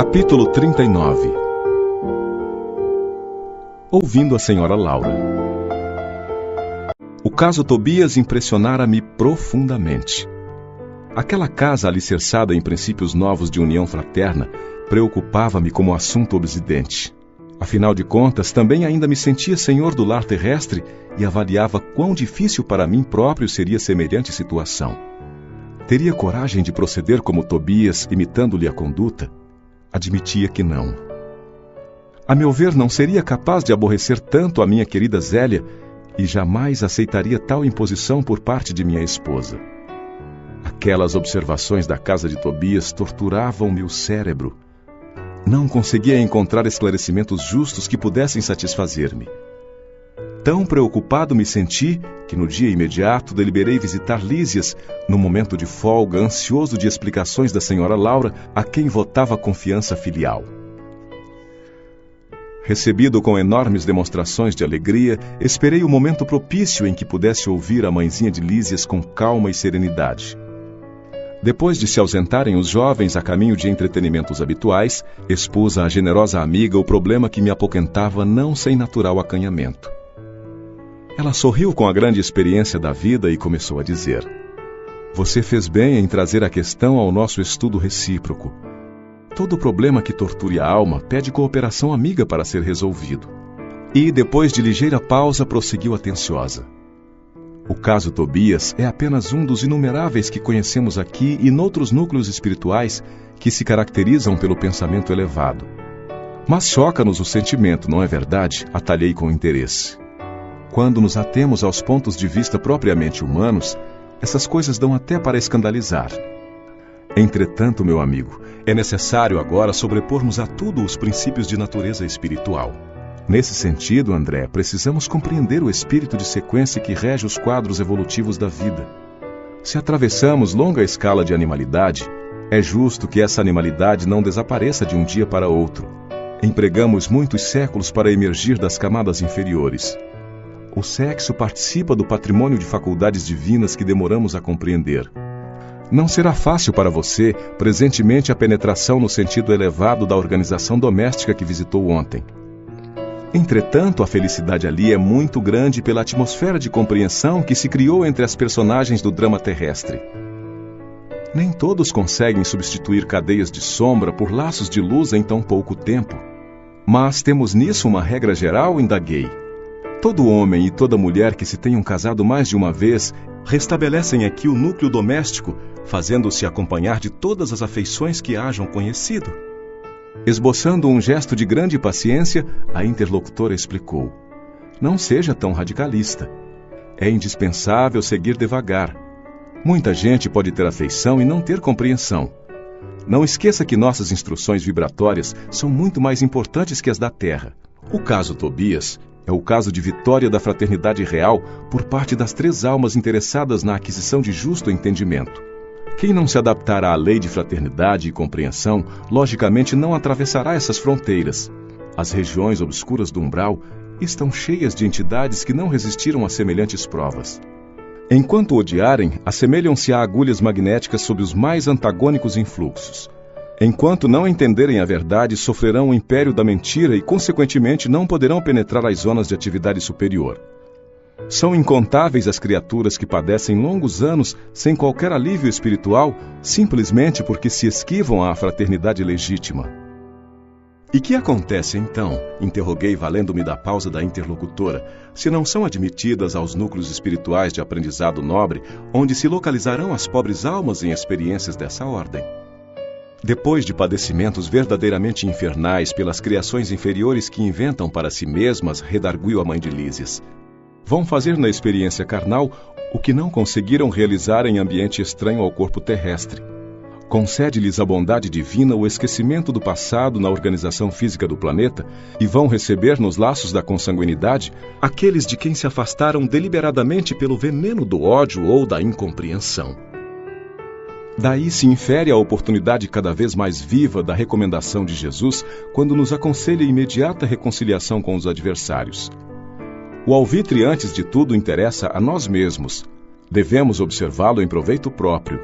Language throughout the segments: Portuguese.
Capítulo 39. Ouvindo a senhora Laura. O caso Tobias impressionara-me profundamente. Aquela casa alicerçada em princípios novos de união fraterna preocupava-me como assunto obsidente. Afinal de contas, também ainda me sentia senhor do lar terrestre e avaliava quão difícil para mim próprio seria semelhante situação. Teria coragem de proceder como Tobias, imitando-lhe a conduta? Admitia que não. A meu ver, não seria capaz de aborrecer tanto a minha querida Zélia e jamais aceitaria tal imposição por parte de minha esposa. Aquelas observações da casa de Tobias torturavam meu cérebro. Não conseguia encontrar esclarecimentos justos que pudessem satisfazer-me. Tão preocupado me senti que no dia imediato deliberei visitar Lísias, no momento de folga, ansioso de explicações da senhora Laura, a quem votava confiança filial. Recebido com enormes demonstrações de alegria, esperei o momento propício em que pudesse ouvir a mãezinha de Lísias com calma e serenidade. Depois de se ausentarem os jovens a caminho de entretenimentos habituais, expus à generosa amiga o problema que me apoquentava não sem natural acanhamento. Ela sorriu com a grande experiência da vida e começou a dizer: "Você fez bem em trazer a questão ao nosso estudo recíproco. Todo problema que torture a alma pede cooperação amiga para ser resolvido." E, depois de ligeira pausa, prosseguiu atenciosa: "O caso Tobias é apenas um dos inumeráveis que conhecemos aqui e noutros núcleos espirituais que se caracterizam pelo pensamento elevado. Mas choca-nos o sentimento, não é verdade?" Atalhei com interesse. Quando nos atemos aos pontos de vista propriamente humanos, essas coisas dão até para escandalizar. Entretanto, meu amigo, é necessário agora sobrepormos a tudo os princípios de natureza espiritual. Nesse sentido, André, precisamos compreender o espírito de sequência que rege os quadros evolutivos da vida. Se atravessamos longa escala de animalidade, é justo que essa animalidade não desapareça de um dia para outro. Empregamos muitos séculos para emergir das camadas inferiores. O sexo participa do patrimônio de faculdades divinas que demoramos a compreender. Não será fácil para você, presentemente, a penetração no sentido elevado da organização doméstica que visitou ontem. Entretanto, a felicidade ali é muito grande pela atmosfera de compreensão que se criou entre as personagens do drama terrestre. Nem todos conseguem substituir cadeias de sombra por laços de luz em tão pouco tempo. Mas temos nisso uma regra geral, indaguei. Todo homem e toda mulher que se tenham casado mais de uma vez restabelecem aqui o núcleo doméstico, fazendo-se acompanhar de todas as afeições que hajam conhecido. Esboçando um gesto de grande paciência, a interlocutora explicou: "Não seja tão radicalista. É indispensável seguir devagar. Muita gente pode ter afeição e não ter compreensão. Não esqueça que nossas instruções vibratórias são muito mais importantes que as da Terra. O caso Tobias é o caso de vitória da fraternidade real por parte das 3 almas interessadas na aquisição de justo entendimento. Quem não se adaptar à lei de fraternidade e compreensão, logicamente não atravessará essas fronteiras. As regiões obscuras do umbral estão cheias de entidades que não resistiram a semelhantes provas. Enquanto odiarem, assemelham-se a agulhas magnéticas sob os mais antagônicos influxos. Enquanto não entenderem a verdade, sofrerão o império da mentira e, consequentemente, não poderão penetrar as zonas de atividade superior. São incontáveis as criaturas que padecem longos anos sem qualquer alívio espiritual, simplesmente porque se esquivam à fraternidade legítima." "E que acontece então?" interroguei, valendo-me da pausa da interlocutora, "se não são admitidas aos núcleos espirituais de aprendizado nobre, onde se localizarão as pobres almas em experiências dessa ordem?" "Depois de padecimentos verdadeiramente infernais pelas criações inferiores que inventam para si mesmas", redarguiu a mãe de Lísias, "vão fazer na experiência carnal o que não conseguiram realizar em ambiente estranho ao corpo terrestre. Concede-lhes a bondade divina o esquecimento do passado na organização física do planeta e vão receber nos laços da consanguinidade aqueles de quem se afastaram deliberadamente pelo veneno do ódio ou da incompreensão. Daí se infere a oportunidade cada vez mais viva da recomendação de Jesus quando nos aconselha imediata reconciliação com os adversários. O alvitre, antes de tudo, interessa a nós mesmos. Devemos observá-lo em proveito próprio.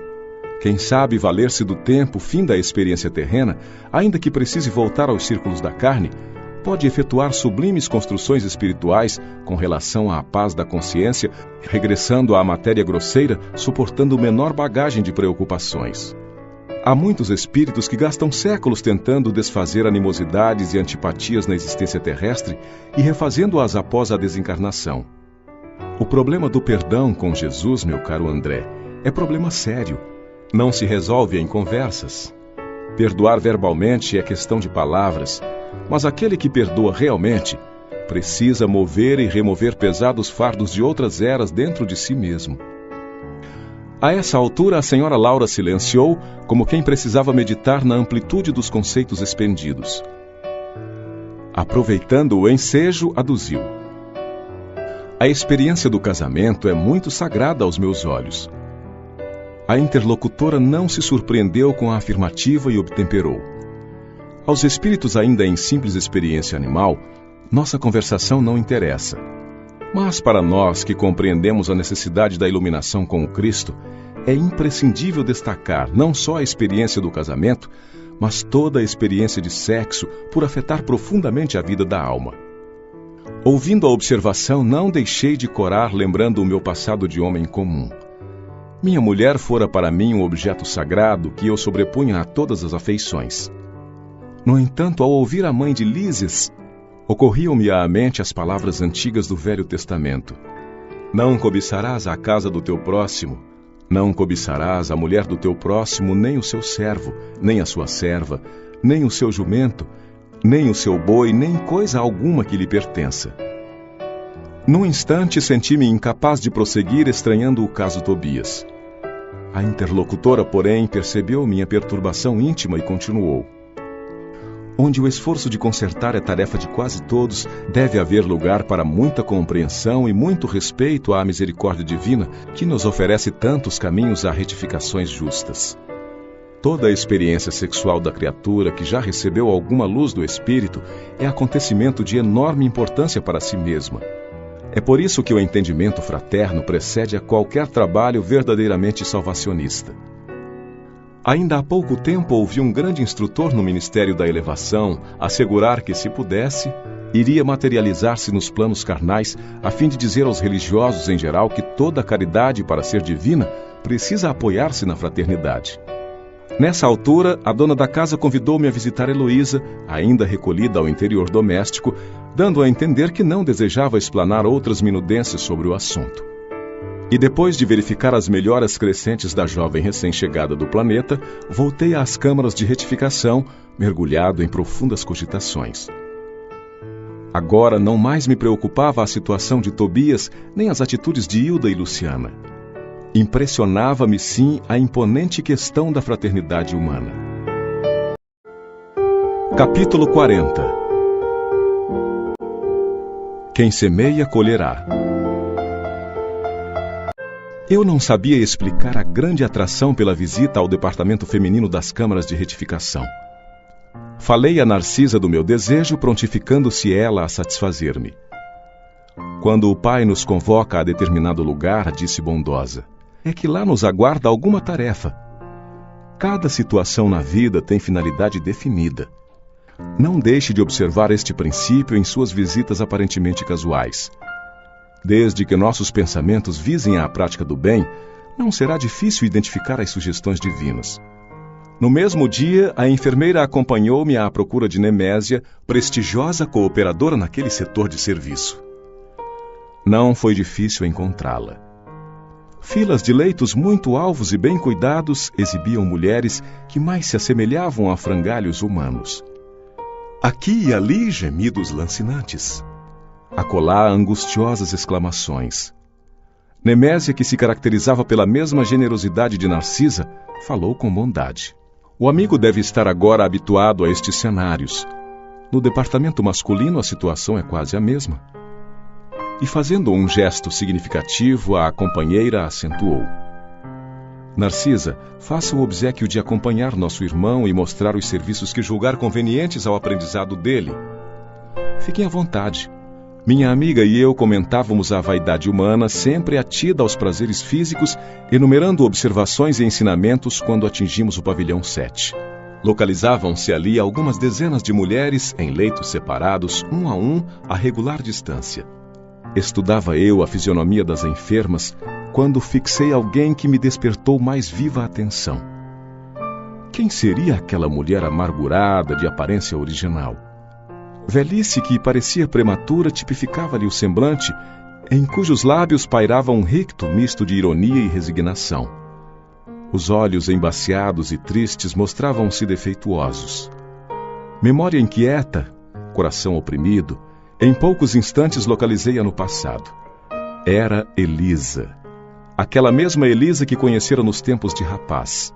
Quem sabe valer-se do tempo, fim da experiência terrena, ainda que precise voltar aos círculos da carne, pode efetuar sublimes construções espirituais com relação à paz da consciência, regressando à matéria grosseira, suportando menor bagagem de preocupações. Há muitos espíritos que gastam séculos tentando desfazer animosidades e antipatias na existência terrestre e refazendo-as após a desencarnação. O problema do perdão com Jesus, meu caro André, é problema sério. Não se resolve em conversas. Perdoar verbalmente é questão de palavras, mas aquele que perdoa realmente precisa mover e remover pesados fardos de outras eras dentro de si mesmo. A essa altura, a senhora Laura silenciou, como quem precisava meditar na amplitude dos conceitos expendidos. Aproveitando o ensejo, aduziu: a experiência do casamento é muito sagrada aos meus olhos. A interlocutora não se surpreendeu com a afirmativa e obtemperou: aos espíritos ainda em simples experiência animal, nossa conversação não interessa. Mas para nós que compreendemos a necessidade da iluminação com o Cristo, é imprescindível destacar não só a experiência do casamento, mas toda a experiência de sexo por afetar profundamente a vida da alma. Ouvindo a observação, não deixei de corar lembrando o meu passado de homem comum. Minha mulher fora para mim um objeto sagrado que eu sobrepunha a todas as afeições. No entanto, ao ouvir a mãe de Lísias, ocorriam-me à mente as palavras antigas do Velho Testamento: não cobiçarás a casa do teu próximo, não cobiçarás a mulher do teu próximo, nem o seu servo, nem a sua serva, nem o seu jumento, nem o seu boi, nem coisa alguma que lhe pertença. Num instante senti-me incapaz de prosseguir, estranhando o caso Tobias. A interlocutora, porém, percebeu minha perturbação íntima e continuou: onde o esforço de consertar é tarefa de quase todos, deve haver lugar para muita compreensão e muito respeito à misericórdia divina, que nos oferece tantos caminhos a retificações justas. Toda a experiência sexual da criatura que já recebeu alguma luz do Espírito é acontecimento de enorme importância para si mesma. É por isso que o entendimento fraterno precede a qualquer trabalho verdadeiramente salvacionista. Ainda há pouco tempo ouvi um grande instrutor no Ministério da Elevação assegurar que, se pudesse, iria materializar-se nos planos carnais a fim de dizer aos religiosos em geral que toda caridade, para ser divina, precisa apoiar-se na fraternidade. Nessa altura, a dona da casa convidou-me a visitar Heloísa, ainda recolhida ao interior doméstico, dando a entender que não desejava explanar outras minudências sobre o assunto. E depois de verificar as melhoras crescentes da jovem recém-chegada do planeta, voltei às câmaras de retificação, mergulhado em profundas cogitações. Agora não mais me preocupava a situação de Tobias, nem as atitudes de Hilda e Luciana. Impressionava-me, sim, a imponente questão da fraternidade humana. Capítulo 40. Quem semeia, colherá. Eu não sabia explicar a grande atração pela visita ao departamento feminino das câmaras de retificação. Falei a Narcisa do meu desejo, prontificando-se ela a satisfazer-me. Quando o pai nos convoca a determinado lugar, disse bondosa, é que lá nos aguarda alguma tarefa. Cada situação na vida tem finalidade definida. Não deixe de observar este princípio em suas visitas aparentemente casuais. Desde que nossos pensamentos visem à prática do bem, não será difícil identificar as sugestões divinas. No mesmo dia, a enfermeira acompanhou-me à procura de Nemésia, prestigiosa cooperadora naquele setor de serviço. Não foi difícil encontrá-la. Filas de leitos muito alvos e bem cuidados exibiam mulheres que mais se assemelhavam a frangalhos humanos. Aqui e ali, gemidos lancinantes. Acolá, angustiosas exclamações. Nemésia, que se caracterizava pela mesma generosidade de Narcisa, falou com bondade. O amigo deve estar agora habituado a estes cenários. No departamento masculino, a situação é quase a mesma. E fazendo um gesto significativo, a companheira acentuou. Narcisa, faça o obséquio de acompanhar nosso irmão e mostrar os serviços que julgar convenientes ao aprendizado dele. Fiquem à vontade. Minha amiga e eu comentávamos a vaidade humana sempre atida aos prazeres físicos, enumerando observações e ensinamentos quando atingimos o pavilhão 7. Localizavam-se ali algumas dezenas de mulheres em leitos separados, um a um, a regular distância. Estudava eu a fisionomia das enfermas quando fixei alguém que me despertou mais viva a atenção. Quem seria aquela mulher amargurada de aparência original? Velhice que parecia prematura tipificava-lhe o semblante, em cujos lábios pairava um ricto misto de ironia e resignação. Os olhos embaciados e tristes mostravam-se defeituosos. Memória inquieta, coração oprimido, em poucos instantes localizei-a no passado. Era Elisa. Aquela mesma Elisa que conhecera nos tempos de rapaz.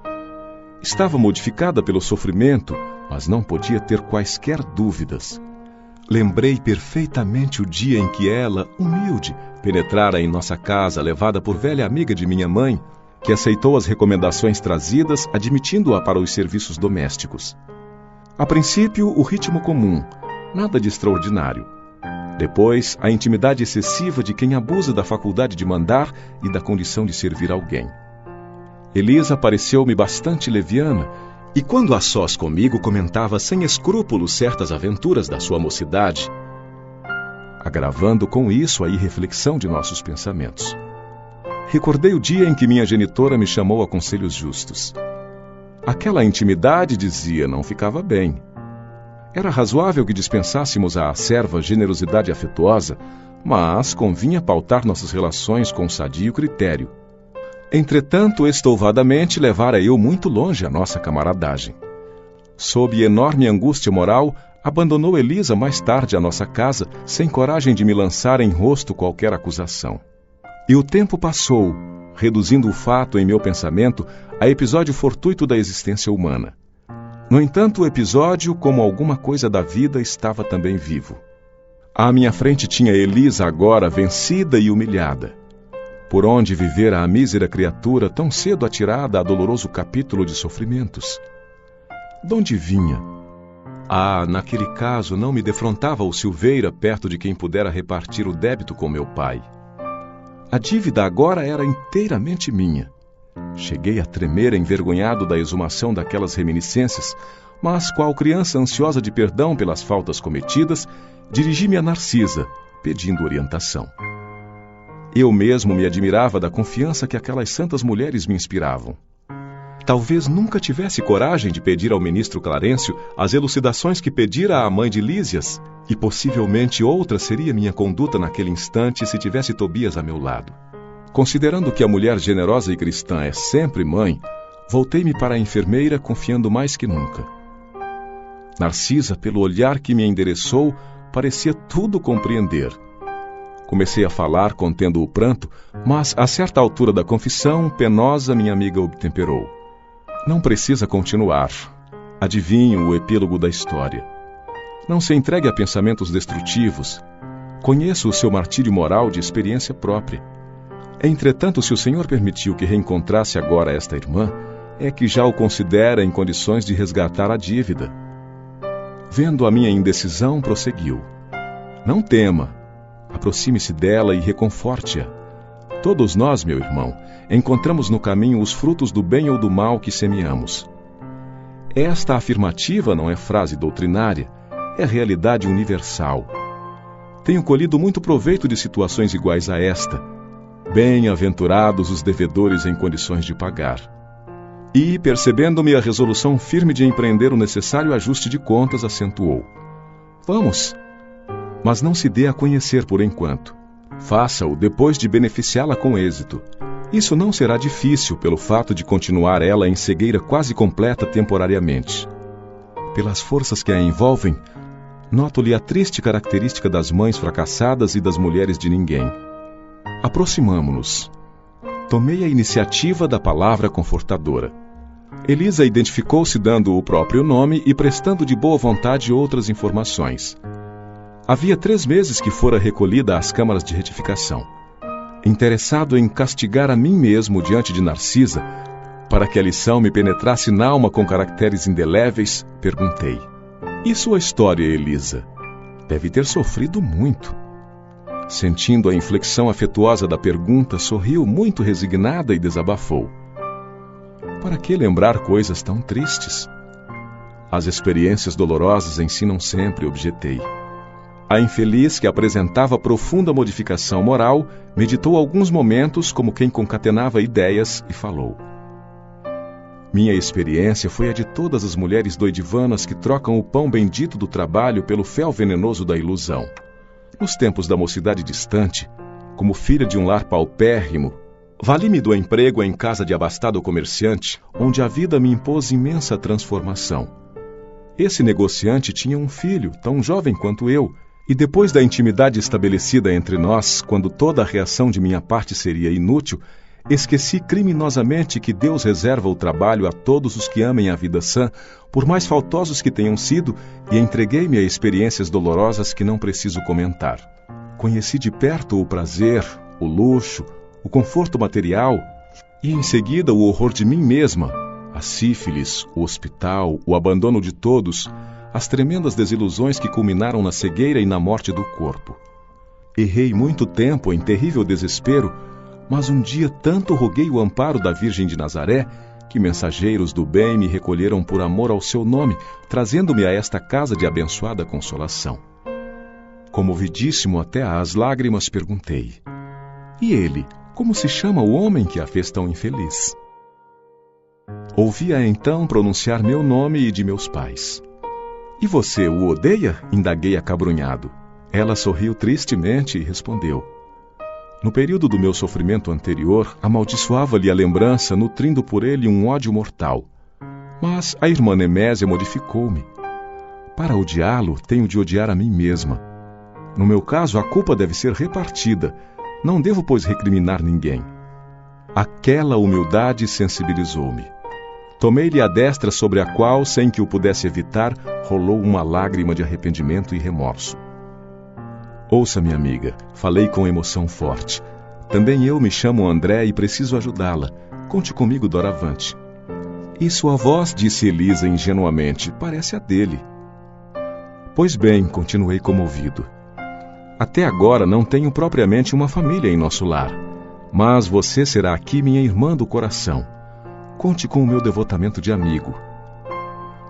Estava modificada pelo sofrimento, mas não podia ter quaisquer dúvidas. Lembrei perfeitamente o dia em que ela, humilde, penetrara em nossa casa, levada por velha amiga de minha mãe, que aceitou as recomendações trazidas, admitindo-a para os serviços domésticos. A princípio, o ritmo comum, nada de extraordinário. Depois, a intimidade excessiva de quem abusa da faculdade de mandar e da condição de servir alguém. Elisa pareceu-me bastante leviana, e quando a sós comigo comentava sem escrúpulos certas aventuras da sua mocidade, agravando com isso a irreflexão de nossos pensamentos. Recordei o dia em que minha genitora me chamou a conselhos justos. Aquela intimidade, dizia, não ficava bem. Era razoável que dispensássemos à serva generosidade afetuosa, mas convinha pautar nossas relações com sadio critério. Entretanto, estouvadamente, levara eu muito longe a nossa camaradagem. Sob enorme angústia moral, abandonou Elisa mais tarde a nossa casa, sem coragem de me lançar em rosto qualquer acusação. E o tempo passou, reduzindo o fato em meu pensamento a episódio fortuito da existência humana. No entanto, o episódio, como alguma coisa da vida, estava também vivo. À minha frente tinha Elisa agora vencida e humilhada. Por onde vivera a mísera criatura tão cedo atirada a doloroso capítulo de sofrimentos? Donde vinha? Naquele caso não me defrontava o Silveira perto de quem pudera repartir o débito com meu pai. A dívida agora era inteiramente minha. Cheguei a tremer envergonhado da exumação daquelas reminiscências, mas, qual criança ansiosa de perdão pelas faltas cometidas, dirigi-me a Narcisa, pedindo orientação. Eu mesmo me admirava da confiança que aquelas santas mulheres me inspiravam. Talvez nunca tivesse coragem de pedir ao ministro Clarencio as elucidações que pedira à mãe de Lísias, e possivelmente outra seria minha conduta naquele instante se tivesse Tobias a meu lado. Considerando que a mulher generosa e cristã é sempre mãe, voltei-me para a enfermeira confiando mais que nunca. Narcisa, pelo olhar que me endereçou, parecia tudo compreender. Comecei a falar contendo o pranto, mas a certa altura da confissão, penosa, minha amiga obtemperou. Não precisa continuar. Adivinho o epílogo da história. Não se entregue a pensamentos destrutivos. Conheço o seu martírio moral de experiência própria. Entretanto, se o Senhor permitiu que reencontrasse agora esta irmã, é que já o considera em condições de resgatar a dívida. Vendo a minha indecisão, prosseguiu. Não tema. Aproxime-se dela e reconforte-a. Todos nós, meu irmão, encontramos no caminho os frutos do bem ou do mal que semeamos. Esta afirmativa não é frase doutrinária, é realidade universal. Tenho colhido muito proveito de situações iguais a esta. Bem-aventurados os devedores em condições de pagar. E, percebendo-me a resolução firme de empreender o necessário ajuste de contas, acentuou. Vamos! Mas não se dê a conhecer por enquanto. Faça-o depois de beneficiá-la com êxito. Isso não será difícil pelo fato de continuar ela em cegueira quase completa temporariamente. Pelas forças que a envolvem, noto-lhe a triste característica das mães fracassadas e das mulheres de ninguém. Aproximamo-nos. Tomei a iniciativa da palavra confortadora. Elisa identificou-se dando o próprio nome e prestando de boa vontade outras informações. Havia 3 meses que fora recolhida às câmaras de retificação. Interessado em castigar a mim mesmo diante de Narcisa, para que a lição me penetrasse na alma com caracteres indeléveis, perguntei. E sua história, Elisa? Deve ter sofrido muito. Sentindo a inflexão afetuosa da pergunta, sorriu muito resignada e desabafou. Para que lembrar coisas tão tristes? As experiências dolorosas ensinam sempre, objetei. A infeliz, que apresentava profunda modificação moral, meditou alguns momentos como quem concatenava ideias e falou. Minha experiência foi a de todas as mulheres doidivanas que trocam o pão bendito do trabalho pelo fel venenoso da ilusão. Nos tempos da mocidade distante, como filha de um lar paupérrimo, vali-me do emprego em casa de abastado comerciante, onde a vida me impôs imensa transformação. Esse negociante tinha um filho, tão jovem quanto eu, e depois da intimidade estabelecida entre nós, quando toda a reação de minha parte seria inútil, esqueci criminosamente que Deus reserva o trabalho a todos os que amem a vida sã, por mais faltosos que tenham sido, e entreguei-me a experiências dolorosas que não preciso comentar. Conheci de perto o prazer, o luxo, o conforto material, e em seguida o horror de mim mesma, a sífilis, o hospital, o abandono de todos, as tremendas desilusões que culminaram na cegueira e na morte do corpo. Errei muito tempo em terrível desespero, mas um dia tanto roguei o amparo da Virgem de Nazaré, que mensageiros do bem me recolheram por amor ao seu nome, trazendo-me a esta casa de abençoada consolação. Comovidíssimo até às lágrimas, perguntei: e ele, como se chama o homem que a fez tão infeliz? Ouvi-a então pronunciar meu nome e de meus pais. E você o odeia? Indaguei acabrunhado. Ela sorriu tristemente e respondeu. No período do meu sofrimento anterior, amaldiçoava-lhe a lembrança, nutrindo por ele um ódio mortal. Mas a irmã Nemésia modificou-me. Para odiá-lo, tenho de odiar a mim mesma. No meu caso, a culpa deve ser repartida. Não devo, pois, recriminar ninguém. Aquela humildade sensibilizou-me. Tomei-lhe a destra sobre a qual, sem que o pudesse evitar, rolou uma lágrima de arrependimento e remorso. Ouça, minha amiga, falei com emoção forte. Também eu me chamo André e preciso ajudá-la. Conte comigo doravante. E sua voz, disse Elisa ingenuamente, parece a dele. Pois bem, continuei comovido. Até agora não tenho propriamente uma família em nosso lar, mas você será aqui minha irmã do coração. Conte com o meu devotamento de amigo.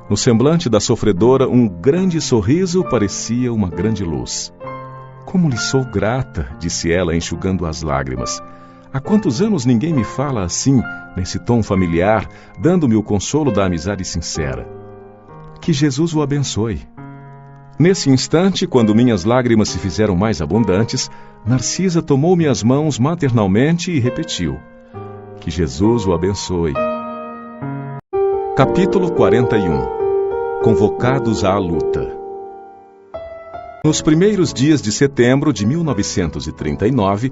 No semblante da sofredora, um grande sorriso parecia uma grande luz. Como lhe sou grata, disse ela, enxugando as lágrimas. Há quantos anos ninguém me fala assim, nesse tom familiar, dando-me o consolo da amizade sincera. Que Jesus o abençoe. Nesse instante, quando minhas lágrimas se fizeram mais abundantes, Narcisa tomou minhas mãos maternalmente e repetiu: que Jesus o abençoe. Capítulo 41. Convocados à luta. Nos primeiros dias de setembro de 1939,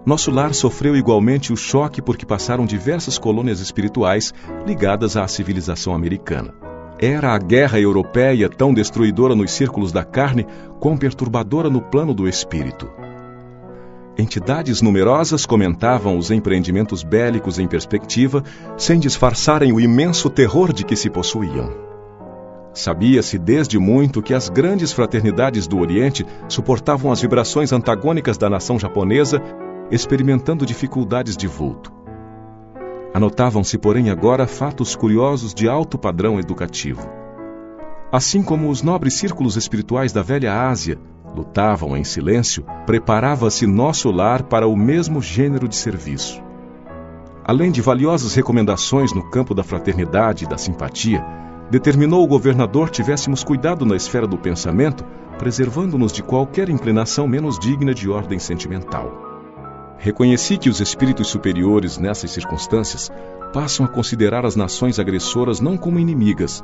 nosso lar sofreu igualmente o choque porque passaram diversas colônias espirituais ligadas à civilização americana. Era a guerra europeia tão destruidora nos círculos da carne, quão perturbadora no plano do espírito. Entidades numerosas comentavam os empreendimentos bélicos em perspectiva, sem disfarçarem o imenso terror de que se possuíam. Sabia-se desde muito que as grandes fraternidades do Oriente suportavam as vibrações antagônicas da nação japonesa, experimentando dificuldades de vulto. Anotavam-se, porém, agora fatos curiosos de alto padrão educativo. Assim como os nobres círculos espirituais da velha Ásia lutavam em silêncio, preparava-se nosso lar para o mesmo gênero de serviço. Além de valiosas recomendações no campo da fraternidade e da simpatia, determinou o governador tivéssemos cuidado na esfera do pensamento, preservando-nos de qualquer inclinação menos digna de ordem sentimental. Reconheci que os espíritos superiores, nessas circunstâncias, passam a considerar as nações agressoras não como inimigas,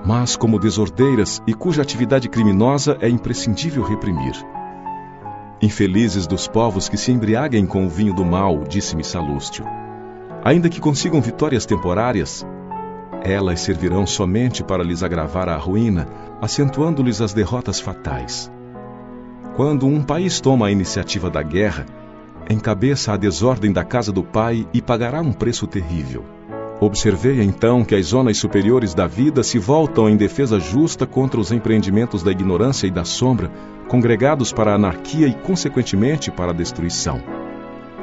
mas como desordeiras e cuja atividade criminosa é imprescindível reprimir. Infelizes dos povos que se embriaguem com o vinho do mal, disse-me Salústio. Ainda que consigam vitórias temporárias, elas servirão somente para lhes agravar a ruína, acentuando-lhes as derrotas fatais. Quando um país toma a iniciativa da guerra, encabeça a desordem da casa do pai e pagará um preço terrível. Observei então que as zonas superiores da vida se voltam em defesa justa contra os empreendimentos da ignorância e da sombra, congregados para a anarquia e, consequentemente, para a destruição.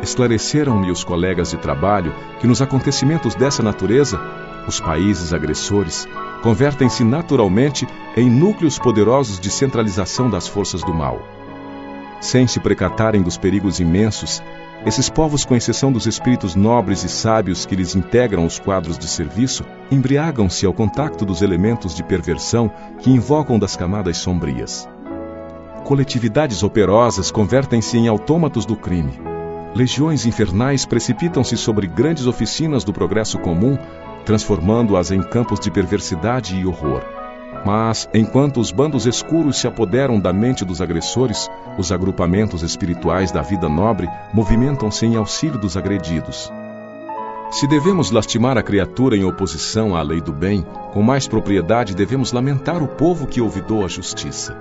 Esclareceram-me os colegas de trabalho que nos acontecimentos dessa natureza, os países agressores convertem-se naturalmente em núcleos poderosos de centralização das forças do mal. Sem se precatarem dos perigos imensos, esses povos, com exceção dos espíritos nobres e sábios que lhes integram os quadros de serviço, embriagam-se ao contato dos elementos de perversão que invocam das camadas sombrias. Coletividades operosas convertem-se em autômatos do crime. Legiões infernais precipitam-se sobre grandes oficinas do progresso comum, transformando-as em campos de perversidade e horror. Mas, enquanto os bandos escuros se apoderam da mente dos agressores, os agrupamentos espirituais da vida nobre movimentam-se em auxílio dos agredidos. Se devemos lastimar a criatura em oposição à lei do bem, com mais propriedade devemos lamentar o povo que olvidou a justiça.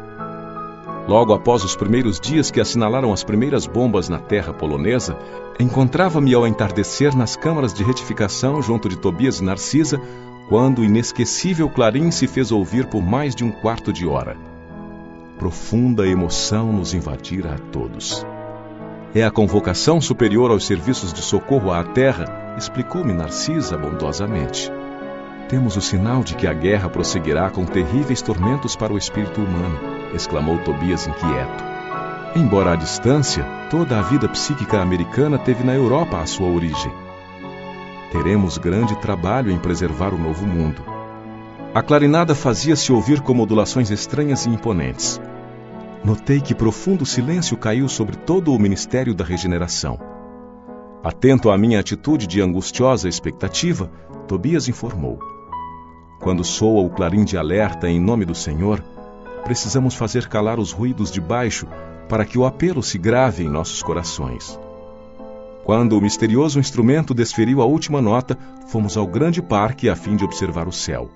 Logo após os primeiros dias que assinalaram as primeiras bombas na terra polonesa, encontrava-me ao entardecer nas câmaras de retificação junto de Tobias e Narcisa, quando o inesquecível clarim se fez ouvir por mais de um quarto de hora. Profunda emoção nos invadira a todos. É a convocação superior aos serviços de socorro à terra, explicou-me Narcisa bondosamente. Temos o sinal de que a guerra prosseguirá com terríveis tormentos para o espírito humano, exclamou Tobias inquieto. Embora à distância, toda a vida psíquica americana teve na Europa a sua origem. Teremos grande trabalho em preservar o novo mundo. A clarinada fazia-se ouvir com modulações estranhas e imponentes. Notei que profundo silêncio caiu sobre todo o Ministério da Regeneração. Atento à minha atitude de angustiosa expectativa, Tobias informou. Quando soa o clarim de alerta em nome do Senhor, precisamos fazer calar os ruídos de baixo para que o apelo se grave em nossos corações. Quando o misterioso instrumento desferiu a última nota, fomos ao grande parque a fim de observar o céu.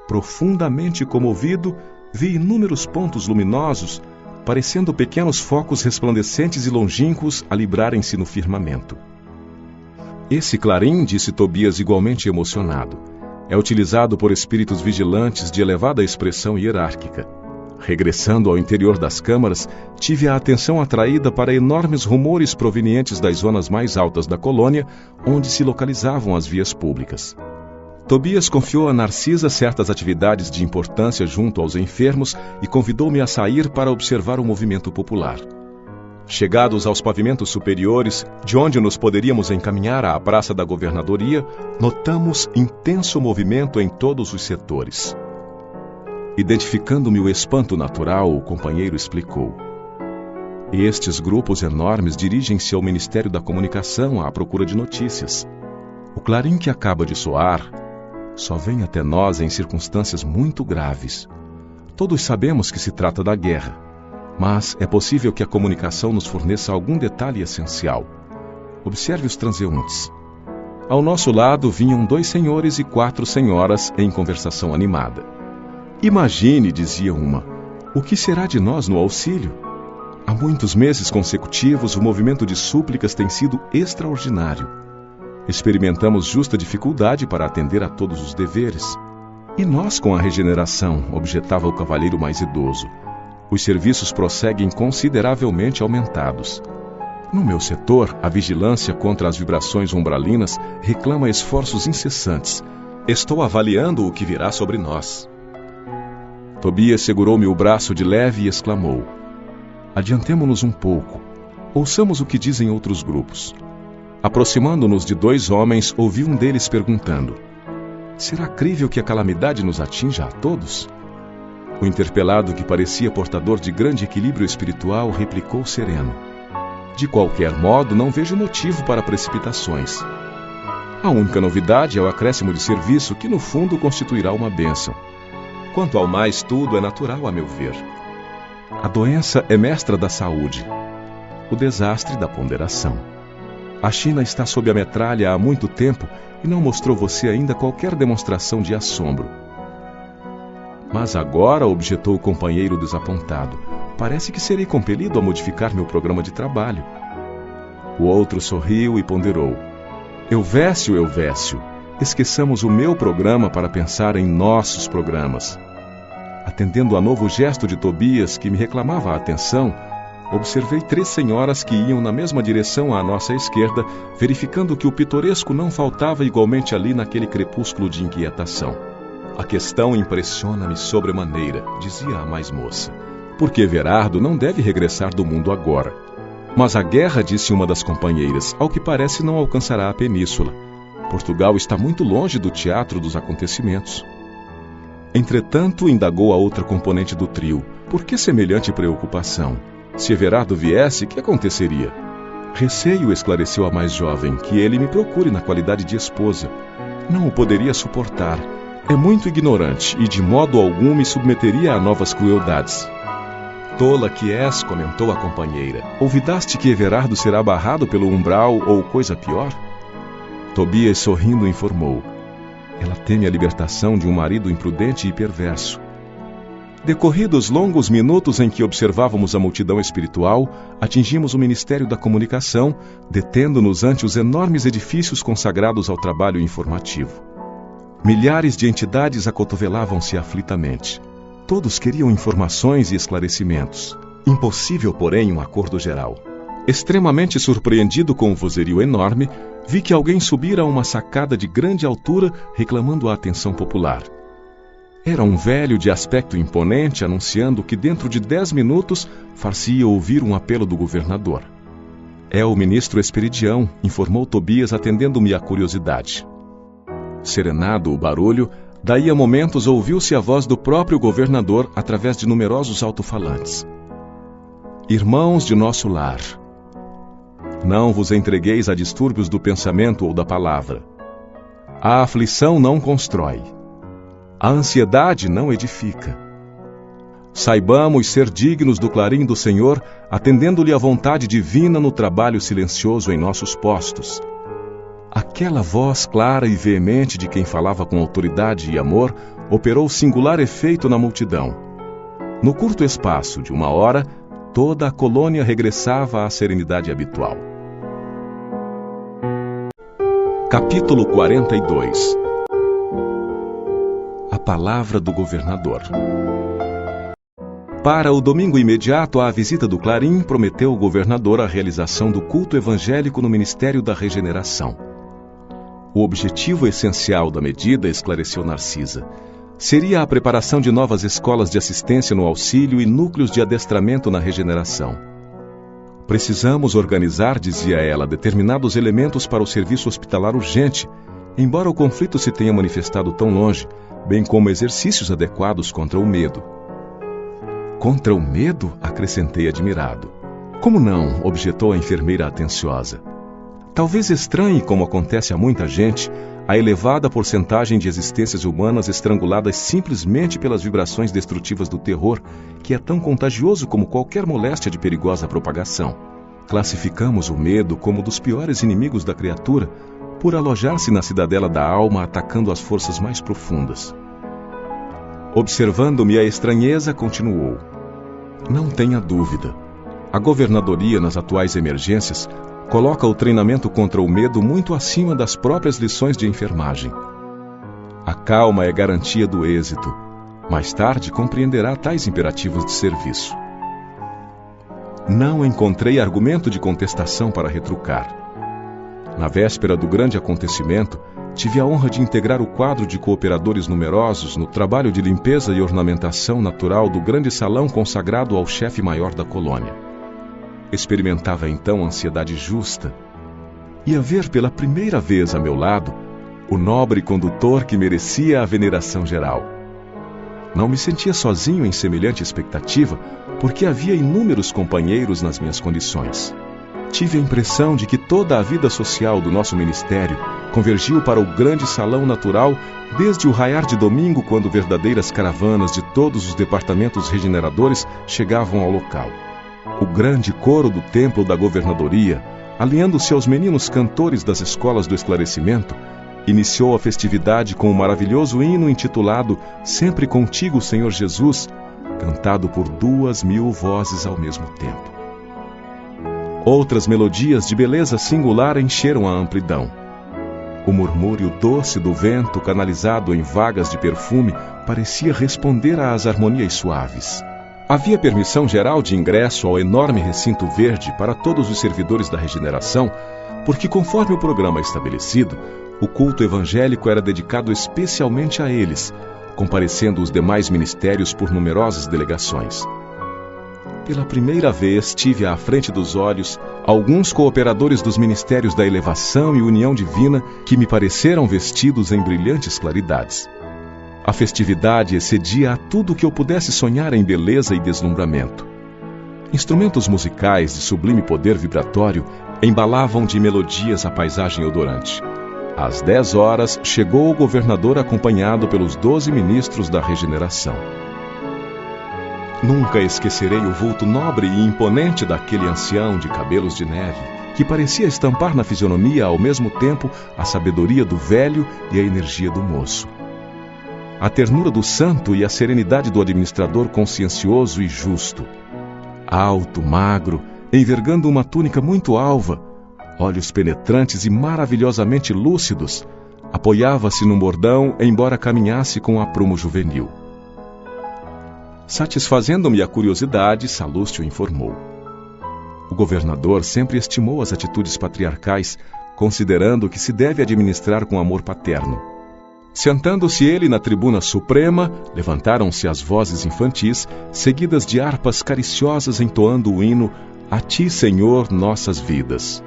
Profundamente comovido, vi inúmeros pontos luminosos, parecendo pequenos focos resplandecentes e longínquos a librarem-se no firmamento. Esse clarim, disse Tobias igualmente emocionado, é utilizado por espíritos vigilantes de elevada expressão hierárquica. Regressando ao interior das câmaras, tive a atenção atraída para enormes rumores provenientes das zonas mais altas da colônia, onde se localizavam as vias públicas. Tobias confiou a Narcisa certas atividades de importância junto aos enfermos e convidou-me a sair para observar o movimento popular. Chegados aos pavimentos superiores, de onde nos poderíamos encaminhar à Praça da Governadoria, notamos intenso movimento em todos os setores. Identificando-me o espanto natural, o companheiro explicou. Estes grupos enormes dirigem-se ao Ministério da Comunicação à procura de notícias. O clarim que acaba de soar só vem até nós em circunstâncias muito graves. Todos sabemos que se trata da guerra, mas é possível que a comunicação nos forneça algum detalhe essencial. Observe os transeuntes. Ao nosso lado vinham 2 senhores e 4 senhoras em conversação animada. Imagine, dizia uma, o que será de nós no auxílio? Há muitos meses consecutivos o movimento de súplicas tem sido extraordinário. Experimentamos justa dificuldade para atender a todos os deveres. E nós com a regeneração, objetava o cavalheiro mais idoso. Os serviços prosseguem consideravelmente aumentados. No meu setor, a vigilância contra as vibrações umbralinas reclama esforços incessantes. Estou avaliando o que virá sobre nós. Tobias segurou-me o braço de leve e exclamou. Adiantemo-nos um pouco. Ouçamos o que dizem outros grupos. Aproximando-nos de 2 homens, ouvi um deles perguntando. Será crível que a calamidade nos atinja a todos? O interpelado, que parecia portador de grande equilíbrio espiritual, replicou sereno. De qualquer modo, não vejo motivo para precipitações. A única novidade é o acréscimo de serviço, que no fundo constituirá uma bênção. Quanto ao mais, tudo é natural, a meu ver. A doença é mestra da saúde, o desastre da ponderação. A China está sob a metralha há muito tempo e não mostrou você ainda qualquer demonstração de assombro. Mas agora, objetou o companheiro desapontado, parece que serei compelido a modificar meu programa de trabalho. O outro sorriu e ponderou. Euvécio, esqueçamos o meu programa para pensar em nossos programas. Atendendo a novo gesto de Tobias, que me reclamava a atenção, observei 3 senhoras que iam na mesma direção à nossa esquerda, verificando que o pitoresco não faltava igualmente ali naquele crepúsculo de inquietação. A questão impressiona-me sobremaneira, dizia a mais moça, porque Everardo não deve regressar do mundo agora. Mas a guerra, disse uma das companheiras, ao que parece não alcançará a península. Portugal está muito longe do teatro dos acontecimentos. Entretanto, indagou a outra componente do trio, por que semelhante preocupação? Se Everardo viesse, que aconteceria? Receio, esclareceu a mais jovem, que ele me procure na qualidade de esposa. Não o poderia suportar. É muito ignorante e de modo algum me submeteria a novas crueldades. Tola que és, comentou a companheira. Ouvidaste que Everardo será barrado pelo umbral ou coisa pior? Tobias, sorrindo, informou. Ela teme a libertação de um marido imprudente e perverso. Decorridos longos minutos em que observávamos a multidão espiritual, atingimos o Ministério da Comunicação, detendo-nos ante os enormes edifícios consagrados ao trabalho informativo. Milhares de entidades acotovelavam-se aflitamente. Todos queriam informações e esclarecimentos. Impossível, porém, um acordo geral. Extremamente surpreendido com o vozerio enorme, vi que alguém subira a uma sacada de grande altura reclamando a atenção popular. Era um velho de aspecto imponente anunciando que dentro de 10 minutos far-se-ia ouvir um apelo do governador. É o ministro Esperidião, informou Tobias, atendendo-me à curiosidade. Serenado o barulho, daí a momentos ouviu-se a voz do próprio governador através de numerosos alto-falantes. Irmãos de nosso lar, não vos entregueis a distúrbios do pensamento ou da palavra. A aflição não constrói. A ansiedade não edifica. Saibamos ser dignos do clarim do Senhor, atendendo-lhe a vontade divina no trabalho silencioso em nossos postos. Aquela voz clara e veemente de quem falava com autoridade e amor operou singular efeito na multidão. No curto espaço de 1 hora, toda a colônia regressava à serenidade habitual. Capítulo 42. A palavra do governador. Para o domingo imediato à visita do Clarim, prometeu o governador a realização do culto evangélico no Ministério da Regeneração. O objetivo essencial da medida, esclareceu Narcisa, seria a preparação de novas escolas de assistência no auxílio e núcleos de adestramento na regeneração. Precisamos organizar, dizia ela, determinados elementos para o serviço hospitalar urgente, embora o conflito se tenha manifestado tão longe, bem como exercícios adequados contra o medo. Contra o medo? Acrescentei admirado. Como não? Objetou a enfermeira atenciosa. Talvez estranhe, como acontece a muita gente, a elevada porcentagem de existências humanas estranguladas simplesmente pelas vibrações destrutivas do terror, que é tão contagioso como qualquer moléstia de perigosa propagação. Classificamos o medo como dos piores inimigos da criatura, por alojar-se na cidadela da alma, atacando as forças mais profundas. Observando-me a estranheza, continuou. Não tenha dúvida. A governadoria, nas atuais emergências, coloca o treinamento contra o medo muito acima das próprias lições de enfermagem. A calma é garantia do êxito. Mais tarde compreenderá tais imperativos de serviço. Não encontrei argumento de contestação para retrucar. Na véspera do grande acontecimento, tive a honra de integrar o quadro de cooperadores numerosos no trabalho de limpeza e ornamentação natural do grande salão consagrado ao chefe maior da colônia. Experimentava então ansiedade justa. Ia ver pela primeira vez a meu lado o nobre condutor que merecia a veneração geral. Não me sentia sozinho em semelhante expectativa, porque havia inúmeros companheiros nas minhas condições. Tive a impressão de que toda a vida social do nosso ministério convergiu para o grande salão natural desde o raiar de domingo, quando verdadeiras caravanas de todos os departamentos regeneradores chegavam ao local. O grande coro do templo da governadoria, alinhando-se aos meninos cantores das escolas do esclarecimento, iniciou a festividade com o maravilhoso hino intitulado Sempre Contigo, Senhor Jesus, cantado por 2.000 vozes ao mesmo tempo. Outras melodias de beleza singular encheram a amplidão. O murmúrio doce do vento, canalizado em vagas de perfume, parecia responder às harmonias suaves. Havia permissão geral de ingresso ao enorme recinto verde para todos os servidores da regeneração, porque, conforme o programa estabelecido, o culto evangélico era dedicado especialmente a eles, comparecendo os demais ministérios por numerosas delegações. Pela primeira vez tive à frente dos olhos alguns cooperadores dos ministérios da elevação e união divina que me pareceram vestidos em brilhantes claridades. A festividade excedia a tudo que eu pudesse sonhar em beleza e deslumbramento. Instrumentos musicais de sublime poder vibratório embalavam de melodias a paisagem odorante. Às 10 horas, chegou o governador acompanhado pelos 12 ministros da regeneração. Nunca esquecerei o vulto nobre e imponente daquele ancião de cabelos de neve, que parecia estampar na fisionomia ao mesmo tempo a sabedoria do velho e a energia do moço. A ternura do santo e a serenidade do administrador consciencioso e justo. Alto, magro, envergando uma túnica muito alva, olhos penetrantes e maravilhosamente lúcidos, apoiava-se num bordão, embora caminhasse com aprumo juvenil. Satisfazendo-me a curiosidade, Salúcio informou. O governador sempre estimou as atitudes patriarcais, considerando que se deve administrar com amor paterno. Sentando-se ele na tribuna suprema, levantaram-se as vozes infantis, seguidas de harpas cariciosas entoando o hino "A ti, Senhor, nossas vidas".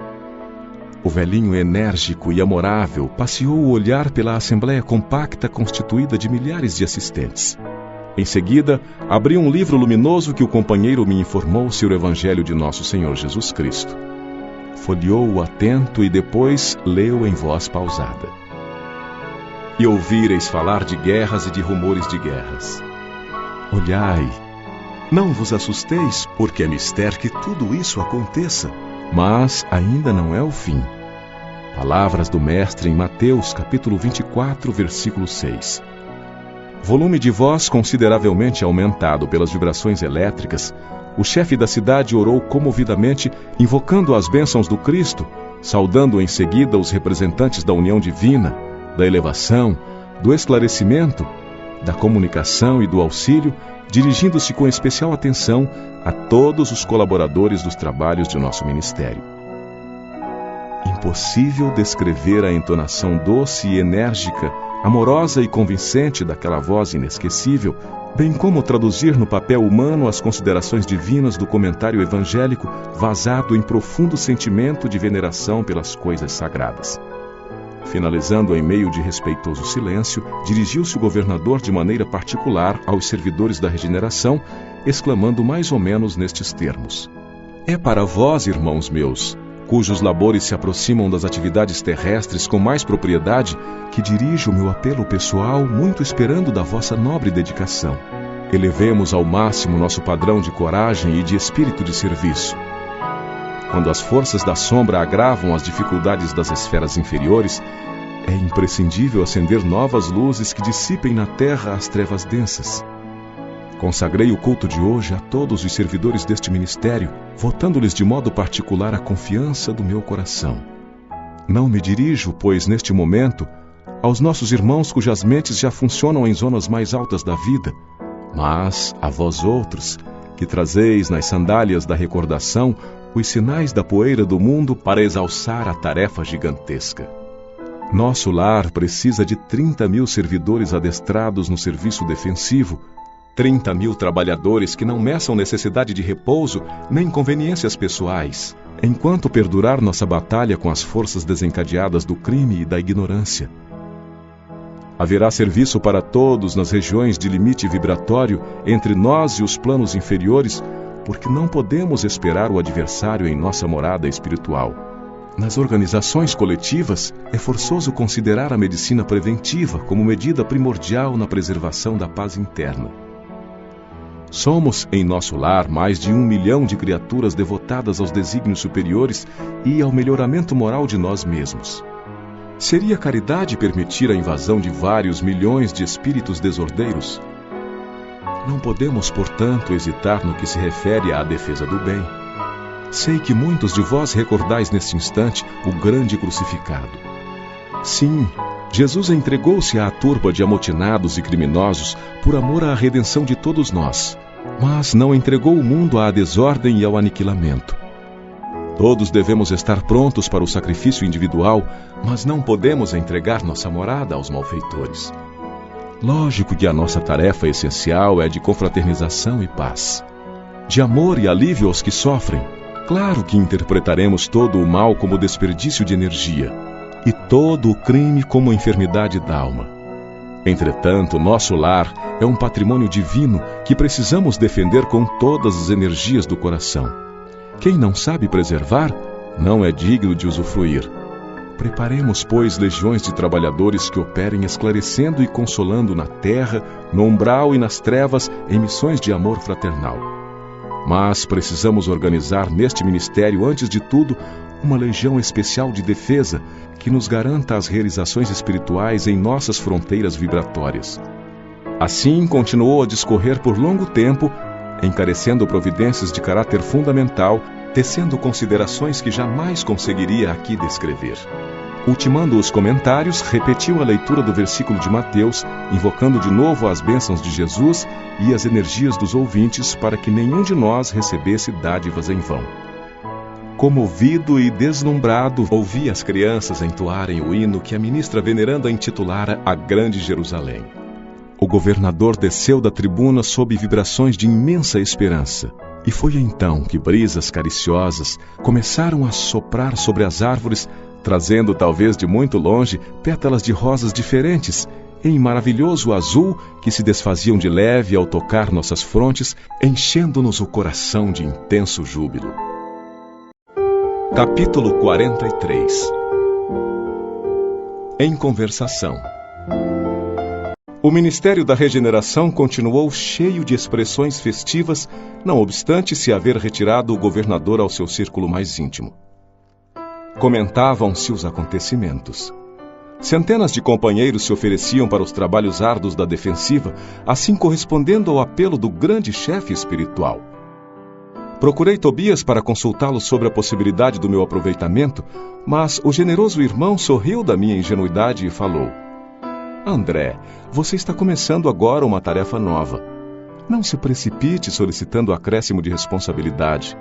O velhinho enérgico e amorável passeou o olhar pela assembleia compacta constituída de milhares de assistentes. Em seguida, abriu um livro luminoso que o companheiro me informou ser o Evangelho de Nosso Senhor Jesus Cristo. Folheou-o atento e depois leu em voz pausada. E ouvireis falar de guerras e de rumores de guerras. Olhai, não vos assusteis, porque é mister que tudo isso aconteça, mas ainda não é o fim. Palavras do Mestre em Mateus, capítulo 24, versículo 6. Volume de voz consideravelmente aumentado pelas vibrações elétricas, o chefe da cidade orou comovidamente, invocando as bênçãos do Cristo, saudando em seguida os representantes da união divina, da elevação, do esclarecimento, da comunicação e do auxílio, dirigindo-se com especial atenção a todos os colaboradores dos trabalhos de nosso ministério. Impossível descrever a entonação doce e enérgica, amorosa e convincente daquela voz inesquecível, bem como traduzir no papel humano as considerações divinas do comentário evangélico vazado em profundo sentimento de veneração pelas coisas sagradas. Finalizando em meio de respeitoso silêncio, dirigiu-se o governador de maneira particular aos servidores da regeneração, exclamando mais ou menos nestes termos: "É para vós, irmãos meus, cujos labores se aproximam das atividades terrestres com mais propriedade, que dirijo o meu apelo pessoal, muito esperando da vossa nobre dedicação. Elevemos ao máximo nosso padrão de coragem e de espírito de serviço. Quando as forças da sombra agravam as dificuldades das esferas inferiores, é imprescindível acender novas luzes que dissipem na terra as trevas densas. Consagrei o culto de hoje a todos os servidores deste ministério, votando-lhes de modo particular a confiança do meu coração. Não me dirijo, pois, neste momento, aos nossos irmãos cujas mentes já funcionam em zonas mais altas da vida, mas a vós outros, que trazeis nas sandálias da recordação os sinais da poeira do mundo para exalçar a tarefa gigantesca. Nosso lar precisa de 30.000 servidores adestrados no serviço defensivo, 30.000 trabalhadores que não meçam necessidade de repouso nem conveniências pessoais, enquanto perdurar nossa batalha com as forças desencadeadas do crime e da ignorância. Haverá serviço para todos nas regiões de limite vibratório entre nós e os planos inferiores, porque não podemos esperar o adversário em nossa morada espiritual. Nas organizações coletivas, é forçoso considerar a medicina preventiva como medida primordial na preservação da paz interna. Somos, em nosso lar, mais de 1 milhão de criaturas devotadas aos desígnios superiores e ao melhoramento moral de nós mesmos. Seria caridade permitir a invasão de vários milhões de espíritos desordeiros? Não podemos, portanto, hesitar no que se refere à defesa do bem. Sei que muitos de vós recordais neste instante o grande crucificado. Sim, Jesus entregou-se à turba de amotinados e criminosos por amor à redenção de todos nós, mas não entregou o mundo à desordem e ao aniquilamento. Todos devemos estar prontos para o sacrifício individual, mas não podemos entregar nossa morada aos malfeitores. Lógico que a nossa tarefa essencial é de confraternização e paz, de amor e alívio aos que sofrem. Claro que interpretaremos todo o mal como desperdício de energia e todo o crime como enfermidade da alma. Entretanto, nosso lar é um patrimônio divino que precisamos defender com todas as energias do coração. Quem não sabe preservar, não é digno de usufruir. Preparemos, pois, legiões de trabalhadores que operem esclarecendo e consolando na terra, no umbral e nas trevas, em missões de amor fraternal. Mas precisamos organizar neste ministério, antes de tudo, uma legião especial de defesa que nos garanta as realizações espirituais em nossas fronteiras vibratórias. Assim, continuou a discorrer por longo tempo, encarecendo providências de caráter fundamental, tecendo considerações que jamais conseguiria aqui descrever. Ultimando os comentários, repetiu a leitura do versículo de Mateus, invocando de novo as bênçãos de Jesus e as energias dos ouvintes para que nenhum de nós recebesse dádivas em vão. Comovido e deslumbrado, ouvi as crianças entoarem o hino que a ministra veneranda intitulara A Grande Jerusalém. O governador desceu da tribuna sob vibrações de imensa esperança. E foi então que brisas cariciosas começaram a soprar sobre as árvores, trazendo talvez de muito longe pétalas de rosas diferentes, em maravilhoso azul que se desfaziam de leve ao tocar nossas frontes, enchendo-nos o coração de intenso júbilo. Capítulo 43. Em conversação. O Ministério da Regeneração continuou cheio de expressões festivas, não obstante se haver retirado o governador ao seu círculo mais íntimo. Comentavam-se os acontecimentos. Centenas de companheiros se ofereciam para os trabalhos árduos da defensiva, assim correspondendo ao apelo do grande chefe espiritual. Procurei Tobias para consultá-lo sobre a possibilidade do meu aproveitamento, mas o generoso irmão sorriu da minha ingenuidade e falou: André, você está começando agora uma tarefa nova. Não se precipite solicitando acréscimo de responsabilidade.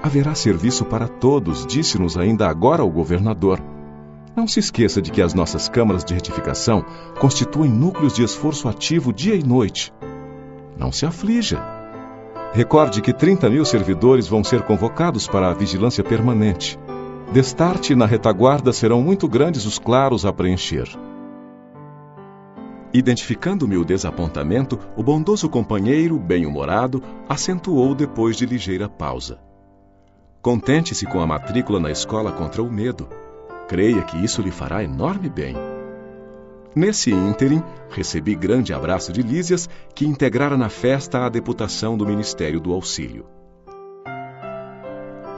Haverá serviço para todos, disse-nos ainda agora o governador. Não se esqueça de que as nossas câmaras de retificação constituem núcleos de esforço ativo dia e noite. Não se aflija. Recorde que 30.000 servidores vão ser convocados para a vigilância permanente. Destarte e na retaguarda serão muito grandes os claros a preencher. Identificando-me o desapontamento, o bondoso companheiro, bem-humorado, acentuou depois de ligeira pausa. Contente-se com a matrícula na escola contra o medo. Creia que isso lhe fará enorme bem. Nesse ínterim, recebi grande abraço de Lísias, que integrara na festa a deputação do Ministério do Auxílio.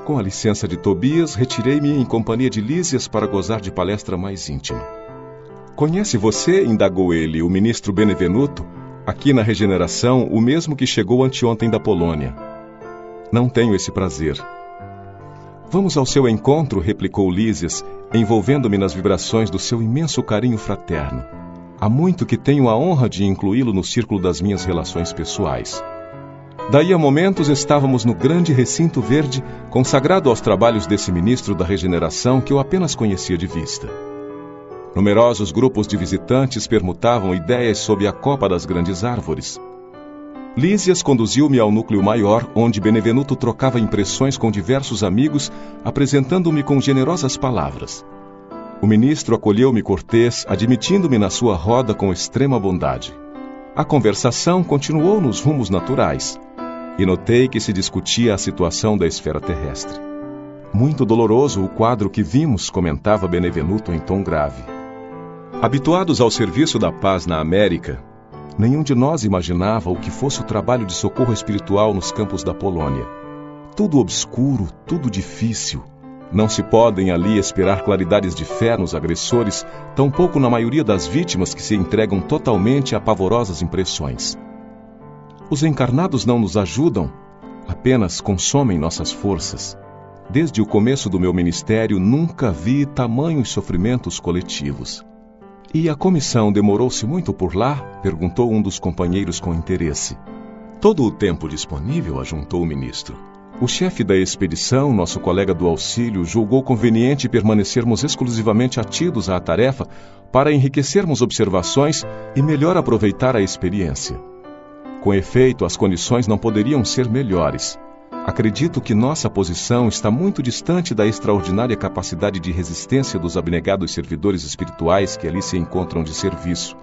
Com a licença de Tobias, retirei-me em companhia de Lísias para gozar de palestra mais íntima. Conhece você, indagou ele, o ministro Benevenuto, aqui na Regeneração, o mesmo que chegou anteontem da Polônia? Não tenho esse prazer. Vamos ao seu encontro, replicou Lísias, envolvendo-me nas vibrações do seu imenso carinho fraterno. Há muito que tenho a honra de incluí-lo no círculo das minhas relações pessoais. Daí a momentos estávamos no grande recinto verde, consagrado aos trabalhos desse ministro da Regeneração que eu apenas conhecia de vista. Numerosos grupos de visitantes permutavam ideias sob a copa das grandes árvores. Lísias conduziu-me ao núcleo maior, onde Benevenuto trocava impressões com diversos amigos, apresentando-me com generosas palavras. O ministro acolheu-me cortês, admitindo-me na sua roda com extrema bondade. A conversação continuou nos rumos naturais, e notei que se discutia a situação da esfera terrestre. Muito doloroso o quadro que vimos, comentava Benevenuto em tom grave. Habituados ao serviço da paz na América, nenhum de nós imaginava o que fosse o trabalho de socorro espiritual nos campos da Polônia. Tudo obscuro, tudo difícil. Não se podem ali esperar claridades de fé nos agressores, tampouco na maioria das vítimas que se entregam totalmente a pavorosas impressões. Os encarnados não nos ajudam, apenas consomem nossas forças. Desde o começo do meu ministério, nunca vi tamanhos sofrimentos coletivos. E a comissão demorou-se muito por lá? Perguntou um dos companheiros com interesse. Todo o tempo disponível, ajuntou o ministro. O chefe da expedição, nosso colega do auxílio, julgou conveniente permanecermos exclusivamente atidos à tarefa para enriquecermos observações e melhor aproveitar a experiência. Com efeito, as condições não poderiam ser melhores. Acredito que nossa posição está muito distante da extraordinária capacidade de resistência dos abnegados servidores espirituais que ali se encontram de serviço.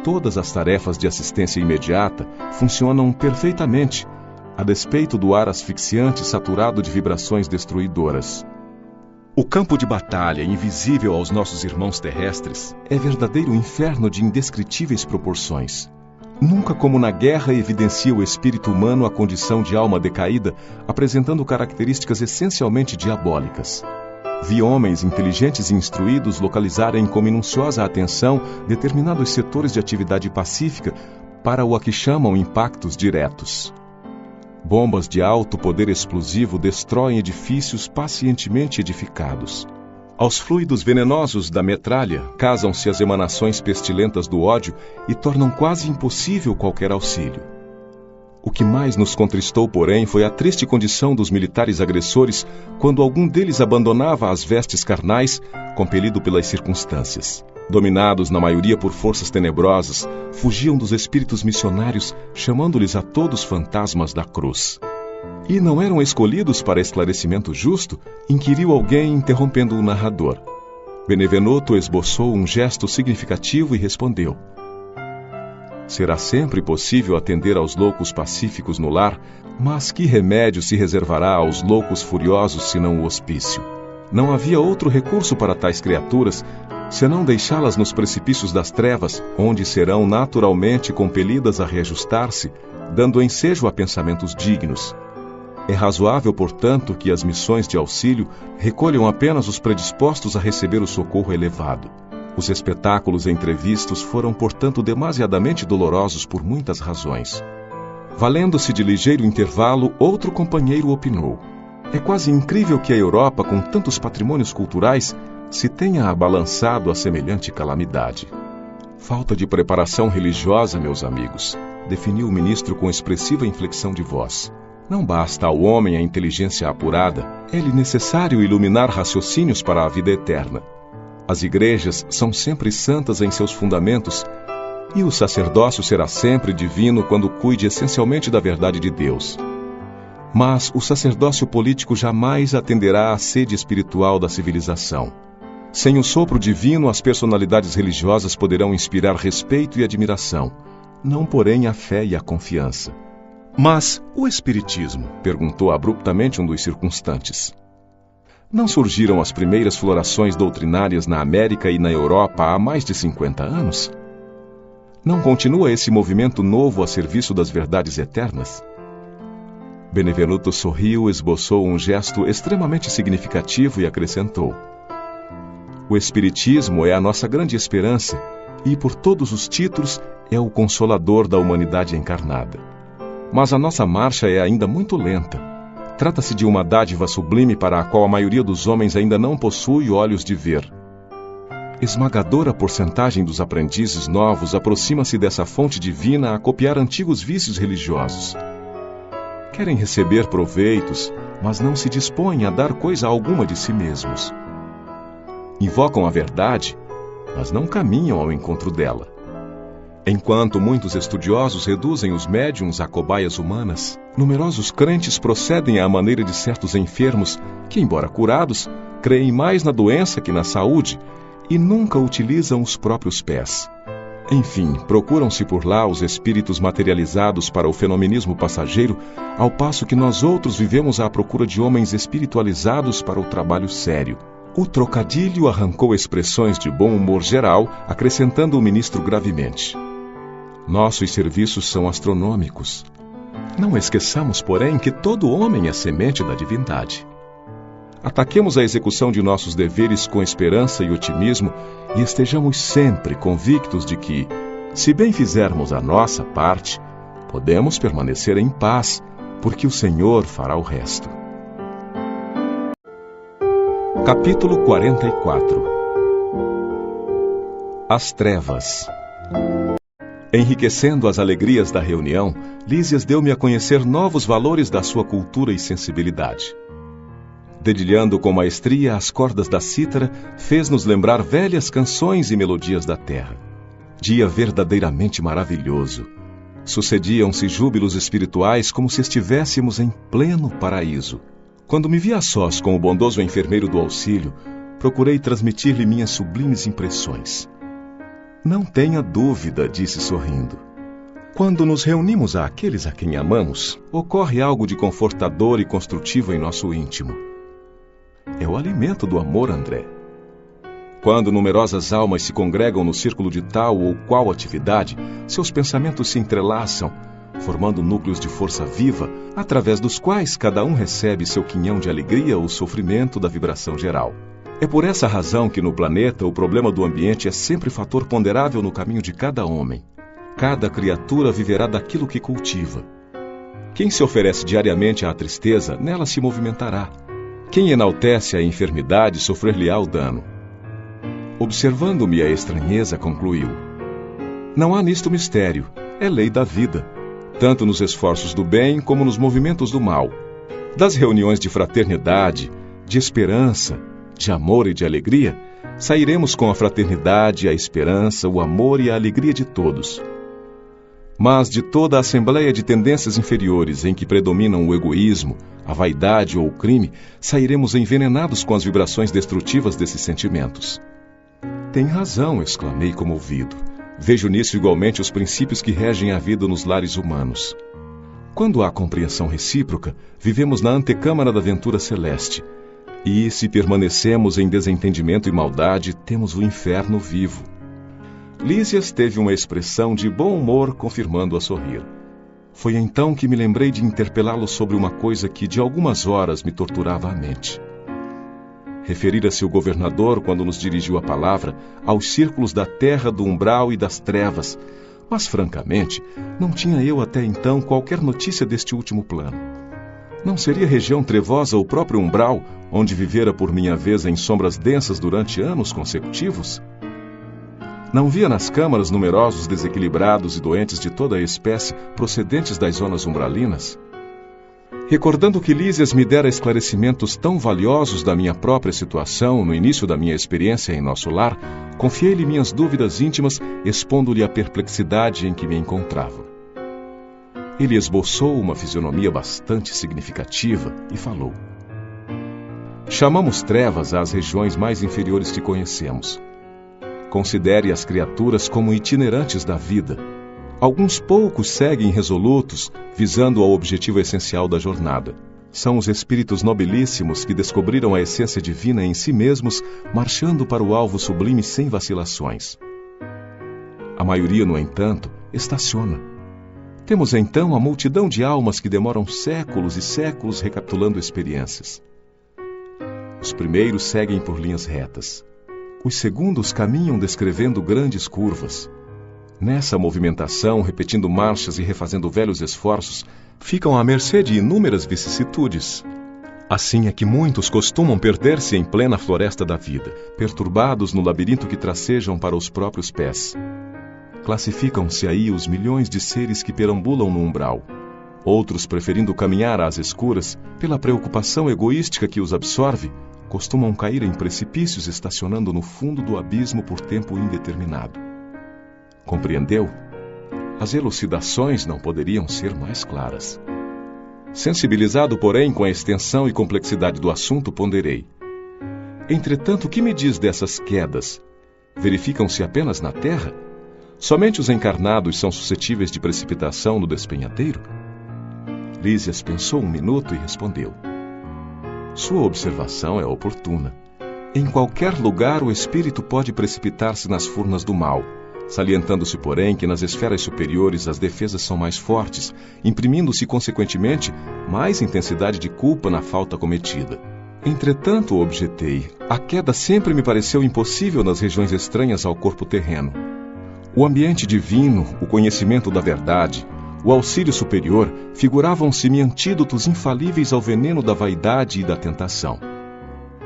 Todas as tarefas de assistência imediata funcionam perfeitamente, a despeito do ar asfixiante saturado de vibrações destruidoras. O campo de batalha, invisível aos nossos irmãos terrestres, é verdadeiro inferno de indescritíveis proporções. Nunca como na guerra evidencia o espírito humano a condição de alma decaída, apresentando características essencialmente diabólicas. Vi homens inteligentes e instruídos localizarem com minuciosa atenção determinados setores de atividade pacífica para o a que chamam impactos diretos. Bombas de alto poder explosivo destroem edifícios pacientemente edificados. Aos fluidos venenosos da metralha casam-se as emanações pestilentas do ódio e tornam quase impossível qualquer auxílio. O que mais nos contristou, porém, foi a triste condição dos militares agressores quando algum deles abandonava as vestes carnais, compelido pelas circunstâncias. Dominados na maioria por forças tenebrosas, fugiam dos espíritos missionários, chamando-lhes a todos fantasmas da cruz. E não eram escolhidos para esclarecimento justo? Inquiriu alguém, interrompendo o narrador. Benevenuto esboçou um gesto significativo e respondeu: será sempre possível atender aos loucos pacíficos no lar, mas que remédio se reservará aos loucos furiosos senão o hospício? Não havia outro recurso para tais criaturas, senão deixá-las nos precipícios das trevas, onde serão naturalmente compelidas a reajustar-se, dando ensejo a pensamentos dignos. É razoável, portanto, que as missões de auxílio recolham apenas os predispostos a receber o socorro elevado. Os espetáculos entrevistos foram, portanto, demasiadamente dolorosos por muitas razões. Valendo-se de ligeiro intervalo, outro companheiro opinou: é quase incrível que a Europa, com tantos patrimônios culturais, se tenha abalançado a semelhante calamidade. Falta de preparação religiosa, meus amigos, definiu o ministro com expressiva inflexão de voz. Não basta ao homem a inteligência apurada, é-lhe necessário iluminar raciocínios para a vida eterna. As igrejas são sempre santas em seus fundamentos, e o sacerdócio será sempre divino quando cuide essencialmente da verdade de Deus. Mas o sacerdócio político jamais atenderá à sede espiritual da civilização. Sem o sopro divino, as personalidades religiosas poderão inspirar respeito e admiração, não porém a fé e a confiança. Mas o espiritismo? Perguntou abruptamente um dos circunstantes. Não surgiram as primeiras florações doutrinárias na América e na Europa há mais de 50 anos? Não continua esse movimento novo a serviço das verdades eternas? Benevenuto sorriu, esboçou um gesto extremamente significativo e acrescentou: o Espiritismo é a nossa grande esperança e, por todos os títulos, é o consolador da humanidade encarnada. Mas a nossa marcha é ainda muito lenta. Trata-se de uma dádiva sublime para a qual a maioria dos homens ainda não possui olhos de ver. Esmagadora porcentagem dos aprendizes novos aproxima-se dessa fonte divina a copiar antigos vícios religiosos. Querem receber proveitos, mas não se dispõem a dar coisa alguma de si mesmos. Invocam a verdade, mas não caminham ao encontro dela. Enquanto muitos estudiosos reduzem os médiuns a cobaias humanas, numerosos crentes procedem à maneira de certos enfermos que, embora curados, creem mais na doença que na saúde e nunca utilizam os próprios pés. Enfim, procuram-se por lá os espíritos materializados para o fenomenismo passageiro, ao passo que nós outros vivemos à procura de homens espiritualizados para o trabalho sério. O trocadilho arrancou expressões de bom humor geral, acrescentando o ministro gravemente: nossos serviços são astronômicos. Não esqueçamos, porém, que todo homem é semente da divindade. Ataquemos a execução de nossos deveres com esperança e otimismo e estejamos sempre convictos de que, se bem fizermos a nossa parte, podemos permanecer em paz, porque o Senhor fará o resto. Capítulo 44. As trevas. Enriquecendo as alegrias da reunião, Lísias deu-me a conhecer novos valores da sua cultura e sensibilidade. Dedilhando com maestria as cordas da cítara, fez-nos lembrar velhas canções e melodias da terra. Dia verdadeiramente maravilhoso. Sucediam-se júbilos espirituais como se estivéssemos em pleno paraíso. Quando me vi a sós com o bondoso enfermeiro do auxílio, procurei transmitir-lhe minhas sublimes impressões. Não tenha dúvida, disse sorrindo. Quando nos reunimos àqueles a quem amamos, ocorre algo de confortador e construtivo em nosso íntimo. É o alimento do amor, André. Quando numerosas almas se congregam no círculo de tal ou qual atividade, seus pensamentos se entrelaçam, formando núcleos de força viva, através dos quais cada um recebe seu quinhão de alegria ou sofrimento da vibração geral. É por essa razão que no planeta o problema do ambiente é sempre fator ponderável no caminho de cada homem. Cada criatura viverá daquilo que cultiva. Quem se oferece diariamente à tristeza, nela se movimentará. Quem enaltece a enfermidade, sofrer-lhe-á o dano. Observando-me a estranheza, concluiu: não há nisto mistério, é lei da vida, tanto nos esforços do bem como nos movimentos do mal. Das reuniões de fraternidade, de esperança, de amor e de alegria, sairemos com a fraternidade, a esperança, o amor e a alegria de todos. Mas de toda a assembleia de tendências inferiores em que predominam o egoísmo, a vaidade ou o crime, sairemos envenenados com as vibrações destrutivas desses sentimentos. Tem razão, exclamei comovido. Vejo nisso igualmente os princípios que regem a vida nos lares humanos. Quando há compreensão recíproca, vivemos na antecâmara da ventura celeste. E, se permanecemos em desentendimento e maldade, temos o inferno vivo. Lísias teve uma expressão de bom humor, confirmando a sorrir. Foi então que me lembrei de interpelá-lo sobre uma coisa que de algumas horas me torturava a mente. Referira-se o governador, quando nos dirigiu a palavra, aos círculos da terra, do umbral e das trevas, mas, francamente, não tinha eu até então qualquer notícia deste último plano. Não seria região trevosa o próprio umbral, onde vivera por minha vez em sombras densas durante anos consecutivos? Não via nas câmaras numerosos desequilibrados e doentes de toda a espécie procedentes das zonas umbralinas? Recordando que Lísias me dera esclarecimentos tão valiosos da minha própria situação no início da minha experiência em nosso lar, confiei-lhe minhas dúvidas íntimas, expondo-lhe a perplexidade em que me encontrava. Ele esboçou uma fisionomia bastante significativa e falou: chamamos trevas às regiões mais inferiores que conhecemos. Considere as criaturas como itinerantes da vida. Alguns poucos seguem resolutos, visando ao objetivo essencial da jornada. São os espíritos nobilíssimos que descobriram a essência divina em si mesmos, marchando para o alvo sublime sem vacilações. A maioria, no entanto, estaciona. Temos então a multidão de almas que demoram séculos e séculos recapitulando experiências. Os primeiros seguem por linhas retas. Os segundos caminham descrevendo grandes curvas. Nessa movimentação, repetindo marchas e refazendo velhos esforços, ficam à mercê de inúmeras vicissitudes. Assim é que muitos costumam perder-se em plena floresta da vida, perturbados no labirinto que tracejam para os próprios pés. Classificam-se aí os milhões de seres que perambulam no umbral. Outros, preferindo caminhar às escuras, pela preocupação egoística que os absorve, costumam cair em precipícios estacionando no fundo do abismo por tempo indeterminado. Compreendeu? As elucidações não poderiam ser mais claras. Sensibilizado, porém, com a extensão e complexidade do assunto, ponderei. Entretanto, o que me diz dessas quedas? Verificam-se apenas na Terra? Somente os encarnados são suscetíveis de precipitação no despenhadeiro? Lísias pensou um minuto e respondeu: sua observação é oportuna. Em qualquer lugar o espírito pode precipitar-se nas furnas do mal, salientando-se, porém, que nas esferas superiores as defesas são mais fortes, imprimindo-se, consequentemente, mais intensidade de culpa na falta cometida. Entretanto, objetei, a queda sempre me pareceu impossível nas regiões estranhas ao corpo terreno. O ambiente divino, o conhecimento da verdade, o auxílio superior figuravam-se-me antídotos infalíveis ao veneno da vaidade e da tentação.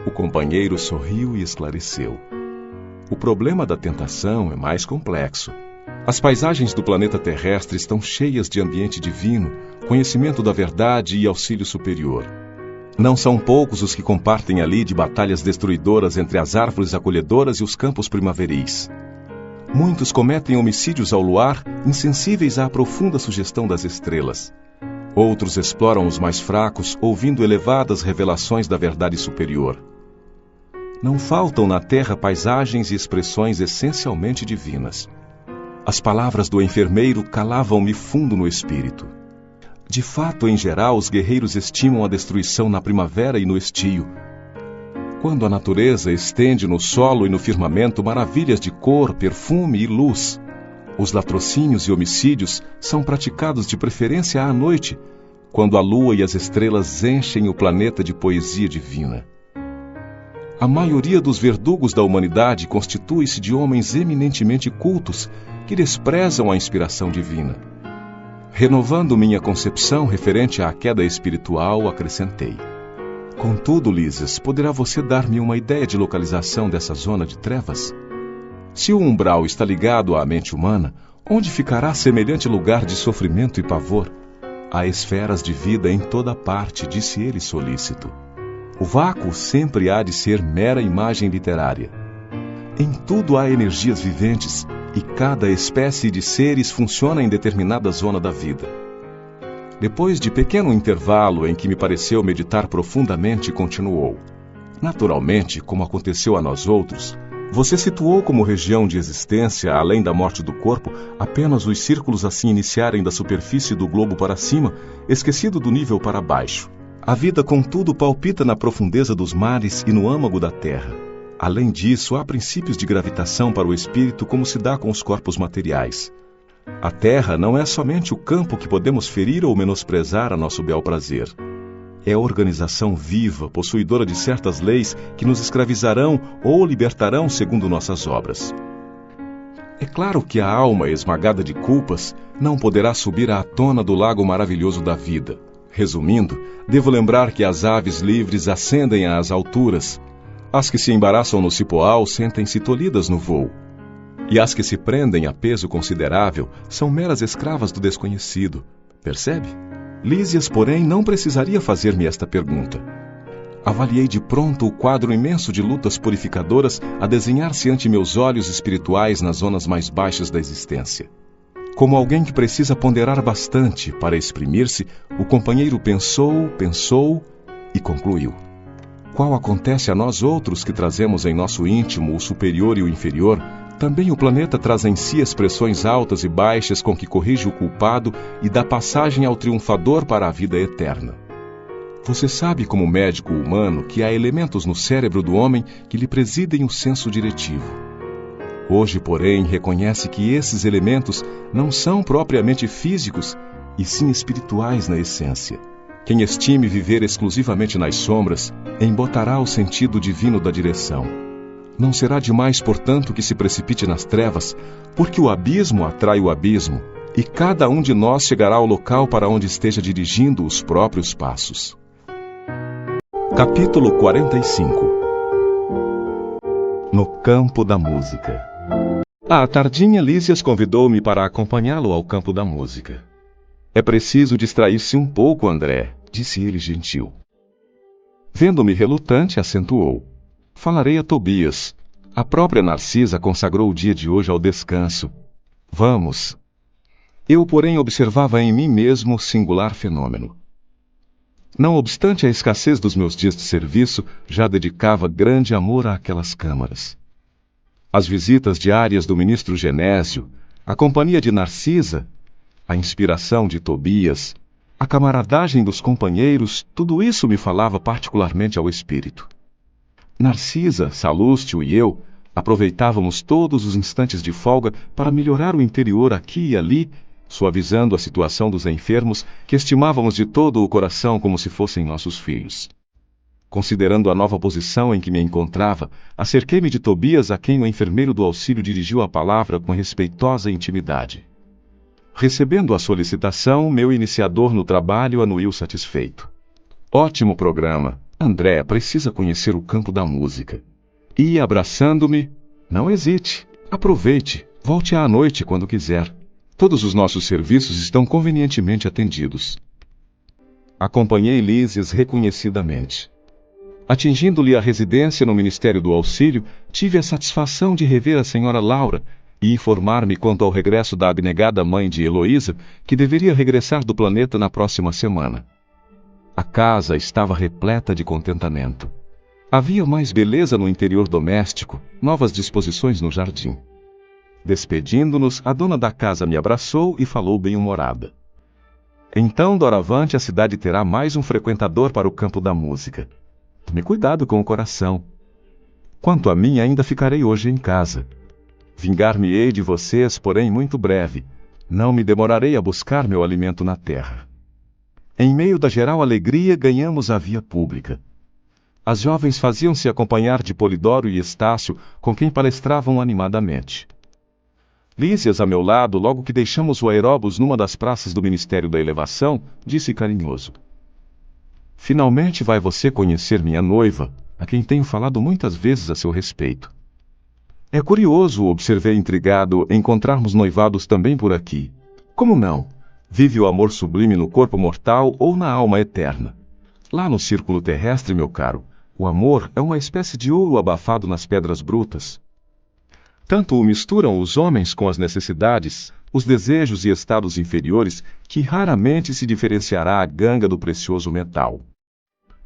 O companheiro sorriu e esclareceu. O problema da tentação é mais complexo. As paisagens do planeta terrestre estão cheias de ambiente divino, conhecimento da verdade e auxílio superior. Não são poucos os que compartem ali de batalhas destruidoras entre as árvores acolhedoras e os campos primaveris. Muitos cometem homicídios ao luar, insensíveis à profunda sugestão das estrelas. Outros exploram os mais fracos, ouvindo elevadas revelações da verdade superior. Não faltam na terra paisagens e expressões essencialmente divinas. As palavras do enfermeiro calavam-me fundo no espírito. De fato, em geral, os guerreiros estimam a destruição na primavera e no estio. Quando a natureza estende no solo e no firmamento maravilhas de cor, perfume e luz, os latrocínios e homicídios são praticados de preferência à noite, quando a lua e as estrelas enchem o planeta de poesia divina. A maioria dos verdugos da humanidade constitui-se de homens eminentemente cultos que desprezam a inspiração divina. Renovando minha concepção referente à queda espiritual, acrescentei: Contudo, Lísias, poderá você dar-me uma ideia de localização dessa zona de trevas? Se o umbral está ligado à mente humana, onde ficará semelhante lugar de sofrimento e pavor? Há esferas de vida em toda parte, disse ele solícito. O vácuo sempre há de ser mera imagem literária. Em tudo há energias viventes, e cada espécie de seres funciona em determinada zona da vida. Depois de pequeno intervalo em que me pareceu meditar profundamente, continuou: Naturalmente, como aconteceu a nós outros, você situou como região de existência, além da morte do corpo, apenas os círculos a se iniciarem da superfície do globo para cima, esquecido do nível para baixo. A vida, contudo, palpita na profundeza dos mares e no âmago da terra. Além disso, há princípios de gravitação para o espírito, como se dá com os corpos materiais. A terra não é somente o campo que podemos ferir ou menosprezar a nosso bel prazer. É organização viva, possuidora de certas leis que nos escravizarão ou libertarão segundo nossas obras. É claro que a alma esmagada de culpas não poderá subir à tona do lago maravilhoso da vida. Resumindo, devo lembrar que as aves livres ascendem às alturas. As que se embaraçam no cipoal sentem-se tolhidas no voo. E as que se prendem a peso considerável são meras escravas do desconhecido. Percebe? Lísias, porém, não precisaria fazer-me esta pergunta. Avaliei de pronto o quadro imenso de lutas purificadoras a desenhar-se ante meus olhos espirituais nas zonas mais baixas da existência. Como alguém que precisa ponderar bastante para exprimir-se, o companheiro pensou e concluiu. Qual acontece a nós outros que trazemos em nosso íntimo o superior e o inferior, também o planeta traz em si expressões altas e baixas com que corrige o culpado e dá passagem ao triunfador para a vida eterna. Você sabe, como médico humano, que há elementos no cérebro do homem que lhe presidem o senso diretivo. Hoje, porém, reconhece que esses elementos não são propriamente físicos, e sim espirituais na essência. Quem estime viver exclusivamente nas sombras, embotará o sentido divino da direção. Não será demais, portanto, que se precipite nas trevas, porque o abismo atrai o abismo, e cada um de nós chegará ao local para onde esteja dirigindo os próprios passos. Capítulo 45. No campo da música. À tardinha, Lísias convidou-me para acompanhá-lo ao campo da música. É preciso distrair-se um pouco, André, disse ele gentil. Vendo-me relutante, acentuou. Falarei a Tobias. A própria Narcisa consagrou o dia de hoje ao descanso. Vamos. Eu, porém, observava em mim mesmo singular fenômeno. Não obstante a escassez dos meus dias de serviço, já dedicava grande amor àquelas câmaras. As visitas diárias do ministro Genésio, a companhia de Narcisa, a inspiração de Tobias, a camaradagem dos companheiros, tudo isso me falava particularmente ao espírito. Narcisa, Salústio e eu aproveitávamos todos os instantes de folga para melhorar o interior aqui e ali, suavizando a situação dos enfermos que estimávamos de todo o coração como se fossem nossos filhos. Considerando a nova posição em que me encontrava, acerquei-me de Tobias, a quem o enfermeiro do auxílio dirigiu a palavra com respeitosa intimidade. Recebendo a solicitação, meu iniciador no trabalho anuiu satisfeito. Ótimo programa, André precisa conhecer o campo da música. E, abraçando-me, não hesite, aproveite, volte à noite quando quiser. Todos os nossos serviços estão convenientemente atendidos. Acompanhei Lísias reconhecidamente. Atingindo-lhe a residência no Ministério do Auxílio, tive a satisfação de rever a senhora Laura e informar-me quanto ao regresso da abnegada mãe de Heloísa, que deveria regressar do planeta na próxima semana. A casa estava repleta de contentamento. Havia mais beleza no interior doméstico, novas disposições no jardim. Despedindo-nos, a dona da casa me abraçou e falou bem-humorada. Então, doravante, a cidade terá mais um frequentador para o campo da música. Tome cuidado com o coração. Quanto a mim, ainda ficarei hoje em casa. Vingar-me-ei de vocês, porém muito breve. Não me demorarei a buscar meu alimento na terra. Em meio da geral alegria, ganhamos a via pública. As jovens faziam-se acompanhar de Polidoro e Estácio, com quem palestravam animadamente. Lísias, a meu lado, logo que deixamos o aeróbus numa das praças do Ministério da Elevação, disse carinhoso: Finalmente vai você conhecer minha noiva, a quem tenho falado muitas vezes a seu respeito. É curioso, observei intrigado, encontrarmos noivados também por aqui. Como não? Vive o amor sublime no corpo mortal ou na alma eterna? Lá no círculo terrestre, meu caro, o amor é uma espécie de ouro abafado nas pedras brutas. Tanto o misturam os homens com as necessidades, os desejos e estados inferiores, que raramente se diferenciará a ganga do precioso metal.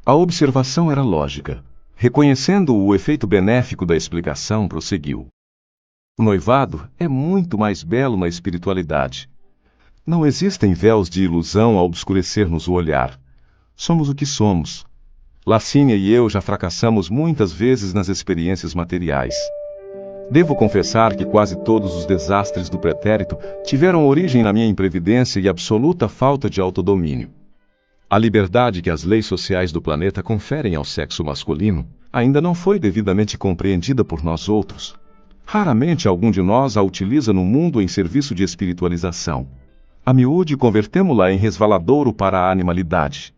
A observação era lógica. Reconhecendo o efeito benéfico da explicação, prosseguiu. O noivado é muito mais belo na espiritualidade. Não existem véus de ilusão a obscurecer-nos o olhar. Somos o que somos. Lacínia e eu já fracassamos muitas vezes nas experiências materiais. Devo confessar que quase todos os desastres do pretérito tiveram origem na minha imprevidência e absoluta falta de autodomínio. A liberdade que as leis sociais do planeta conferem ao sexo masculino ainda não foi devidamente compreendida por nós outros. Raramente algum de nós a utiliza no mundo em serviço de espiritualização. A miúde convertemo-la em resvaladouro para a animalidade.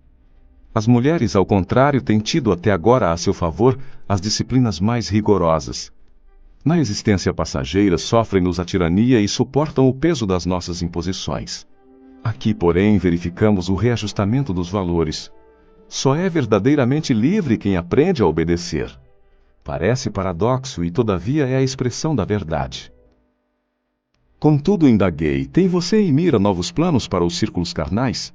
As mulheres, ao contrário, têm tido até agora a seu favor as disciplinas mais rigorosas. Na existência passageira sofrem-nos a tirania e suportam o peso das nossas imposições. Aqui, porém, verificamos o reajustamento dos valores. Só é verdadeiramente livre quem aprende a obedecer. Parece paradoxo e, todavia, é a expressão da verdade. Contudo, indaguei, tem você em mira novos planos para os círculos carnais?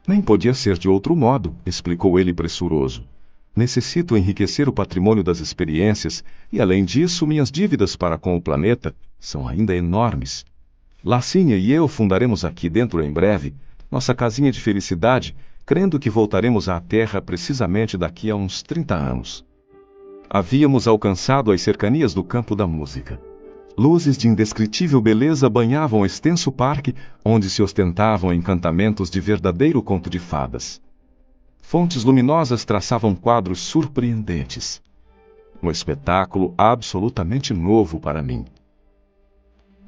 Nem podia ser de outro modo, explicou ele pressuroso. Necessito enriquecer o patrimônio das experiências e, além disso, minhas dívidas para com o planeta são ainda enormes. Lacínia e eu fundaremos aqui dentro em breve nossa casinha de felicidade, crendo que voltaremos à Terra precisamente daqui a uns 30 anos. Havíamos alcançado as cercanias do campo da música. Luzes de indescritível beleza banhavam o extenso parque, onde se ostentavam encantamentos de verdadeiro conto de fadas. Fontes luminosas traçavam quadros surpreendentes. Um espetáculo absolutamente novo para mim.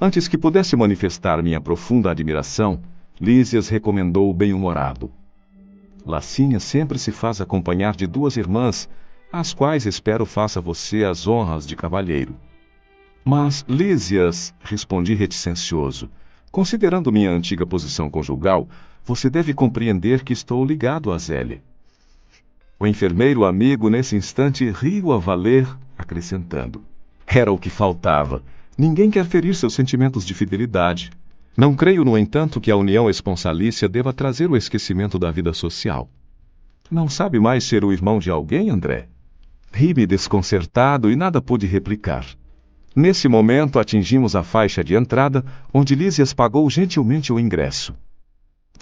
Antes que pudesse manifestar minha profunda admiração, Lísias recomendou o bem-humorado. Lacínia sempre se faz acompanhar de duas irmãs, às quais espero faça você as honras de cavalheiro. Mas, Lísias, respondi reticencioso, considerando minha antiga posição conjugal, você deve compreender que estou ligado a Zélia. O enfermeiro amigo nesse instante riu a valer, acrescentando. Era o que faltava. Ninguém quer ferir seus sentimentos de fidelidade. Não creio, no entanto, que a união esponsalícia deva trazer o esquecimento da vida social. Não sabe mais ser o irmão de alguém, André? Ri-me desconcertado e nada pude replicar. Nesse momento atingimos a faixa de entrada, onde Lísias pagou gentilmente o ingresso.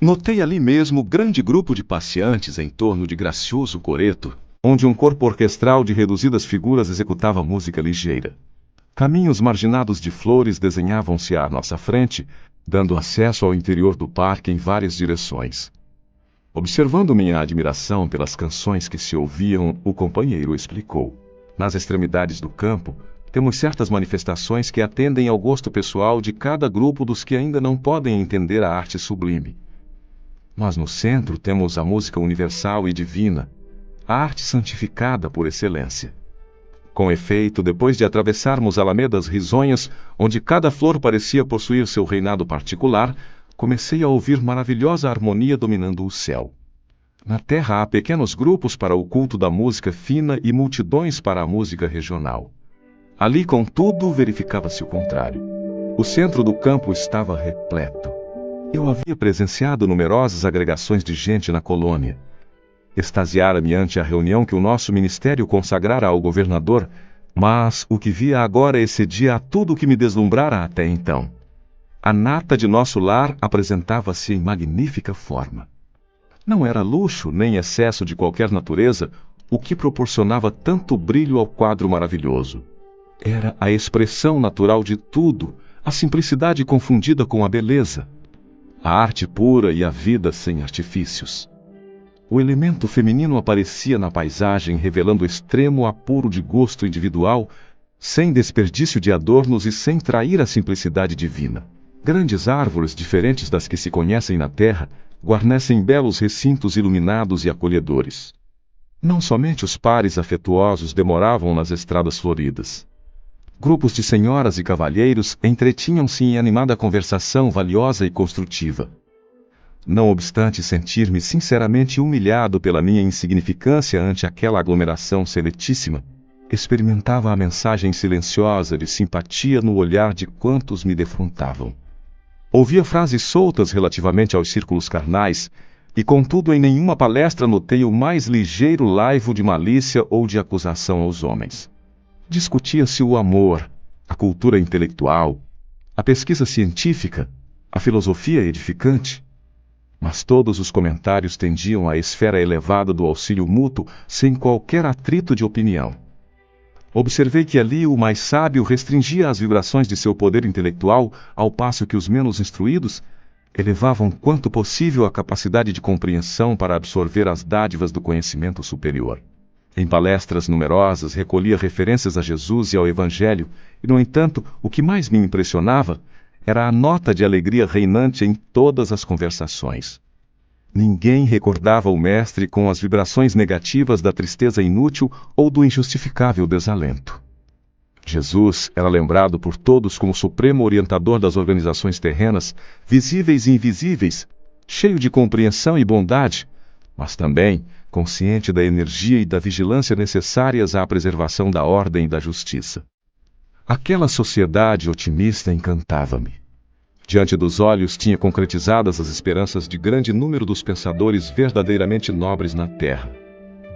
Notei ali mesmo grande grupo de passeantes em torno de gracioso coreto, onde um corpo orquestral de reduzidas figuras executava música ligeira. Caminhos marginados de flores desenhavam-se à nossa frente, dando acesso ao interior do parque em várias direções. Observando minha admiração pelas canções que se ouviam, o companheiro explicou. Nas extremidades do campo, temos certas manifestações que atendem ao gosto pessoal de cada grupo dos que ainda não podem entender a arte sublime. Mas no centro temos a música universal e divina. a arte santificada por excelência. Com efeito, depois de atravessarmos alamedas risonhas, onde cada flor parecia possuir seu reinado particular, comecei a ouvir maravilhosa harmonia dominando o céu. Na terra há pequenos grupos para o culto da música fina e multidões para a música regional. Ali, contudo, verificava-se o contrário. O centro do campo estava repleto. Eu havia presenciado numerosas agregações de gente na colônia. Extasiara-me ante a reunião que o nosso ministério consagrara ao governador, mas o que via agora excedia a tudo o que me deslumbrara até então. A nata de nosso lar apresentava-se em magnífica forma. Não era luxo nem excesso de qualquer natureza o que proporcionava tanto brilho ao quadro maravilhoso. Era a expressão natural de tudo, a simplicidade confundida com a beleza, a arte pura e a vida sem artifícios. O elemento feminino aparecia na paisagem, revelando extremo apuro de gosto individual, sem desperdício de adornos e sem trair a simplicidade divina. Grandes árvores, diferentes das que se conhecem na terra, guarnecem belos recintos iluminados e acolhedores. Não somente os pares afetuosos demoravam nas estradas floridas. Grupos de senhoras e cavalheiros entretinham-se em animada conversação valiosa e construtiva. Não obstante sentir-me sinceramente humilhado pela minha insignificância ante aquela aglomeração seletíssima, experimentava a mensagem silenciosa de simpatia no olhar de quantos me defrontavam. Ouvia frases soltas relativamente aos círculos carnais, e contudo em nenhuma palestra notei o mais ligeiro laivo de malícia ou de acusação aos homens. Discutia-se o amor, a cultura intelectual, a pesquisa científica, a filosofia edificante, mas todos os comentários tendiam à esfera elevada do auxílio mútuo, sem qualquer atrito de opinião. Observei que ali o mais sábio restringia as vibrações de seu poder intelectual, ao passo que os menos instruídos elevavam quanto possível a capacidade de compreensão para absorver as dádivas do conhecimento superior. Em palestras numerosas recolhia referências a Jesus e ao Evangelho, e, no entanto, o que mais me impressionava era a nota de alegria reinante em todas as conversações. Ninguém recordava o mestre com as vibrações negativas da tristeza inútil ou do injustificável desalento. Jesus era lembrado por todos como supremo orientador das organizações terrenas, visíveis e invisíveis, cheio de compreensão e bondade, mas também consciente da energia e da vigilância necessárias à preservação da ordem e da justiça. Aquela sociedade otimista encantava-me. Diante dos olhos tinha concretizadas as esperanças de grande número dos pensadores verdadeiramente nobres na terra.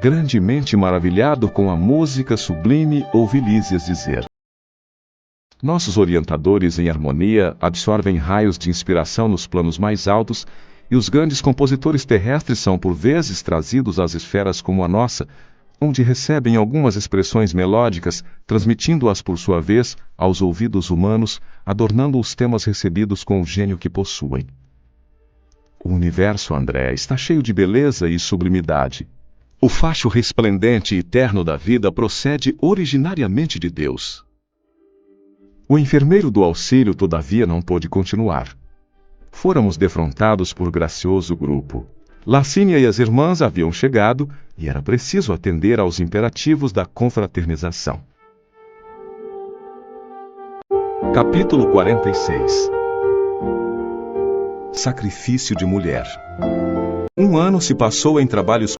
Grandemente maravilhado com a música sublime, ouvi-lhes dizer: nossos orientadores em harmonia absorvem raios de inspiração nos planos mais altos, e os grandes compositores terrestres são por vezes trazidos às esferas como a nossa, onde recebem algumas expressões melódicas, transmitindo-as por sua vez aos ouvidos humanos, adornando os temas recebidos com o gênio que possuem. O universo, André, está cheio de beleza e sublimidade. O facho resplendente e terno da vida procede originariamente de Deus. O enfermeiro do auxílio, todavia, não pôde continuar. Fôramos defrontados por gracioso grupo. Lacínia e as irmãs haviam chegado, e era preciso atender aos imperativos da confraternização. Capítulo 46. Sacrifício de mulher. Um ano se passou em trabalhos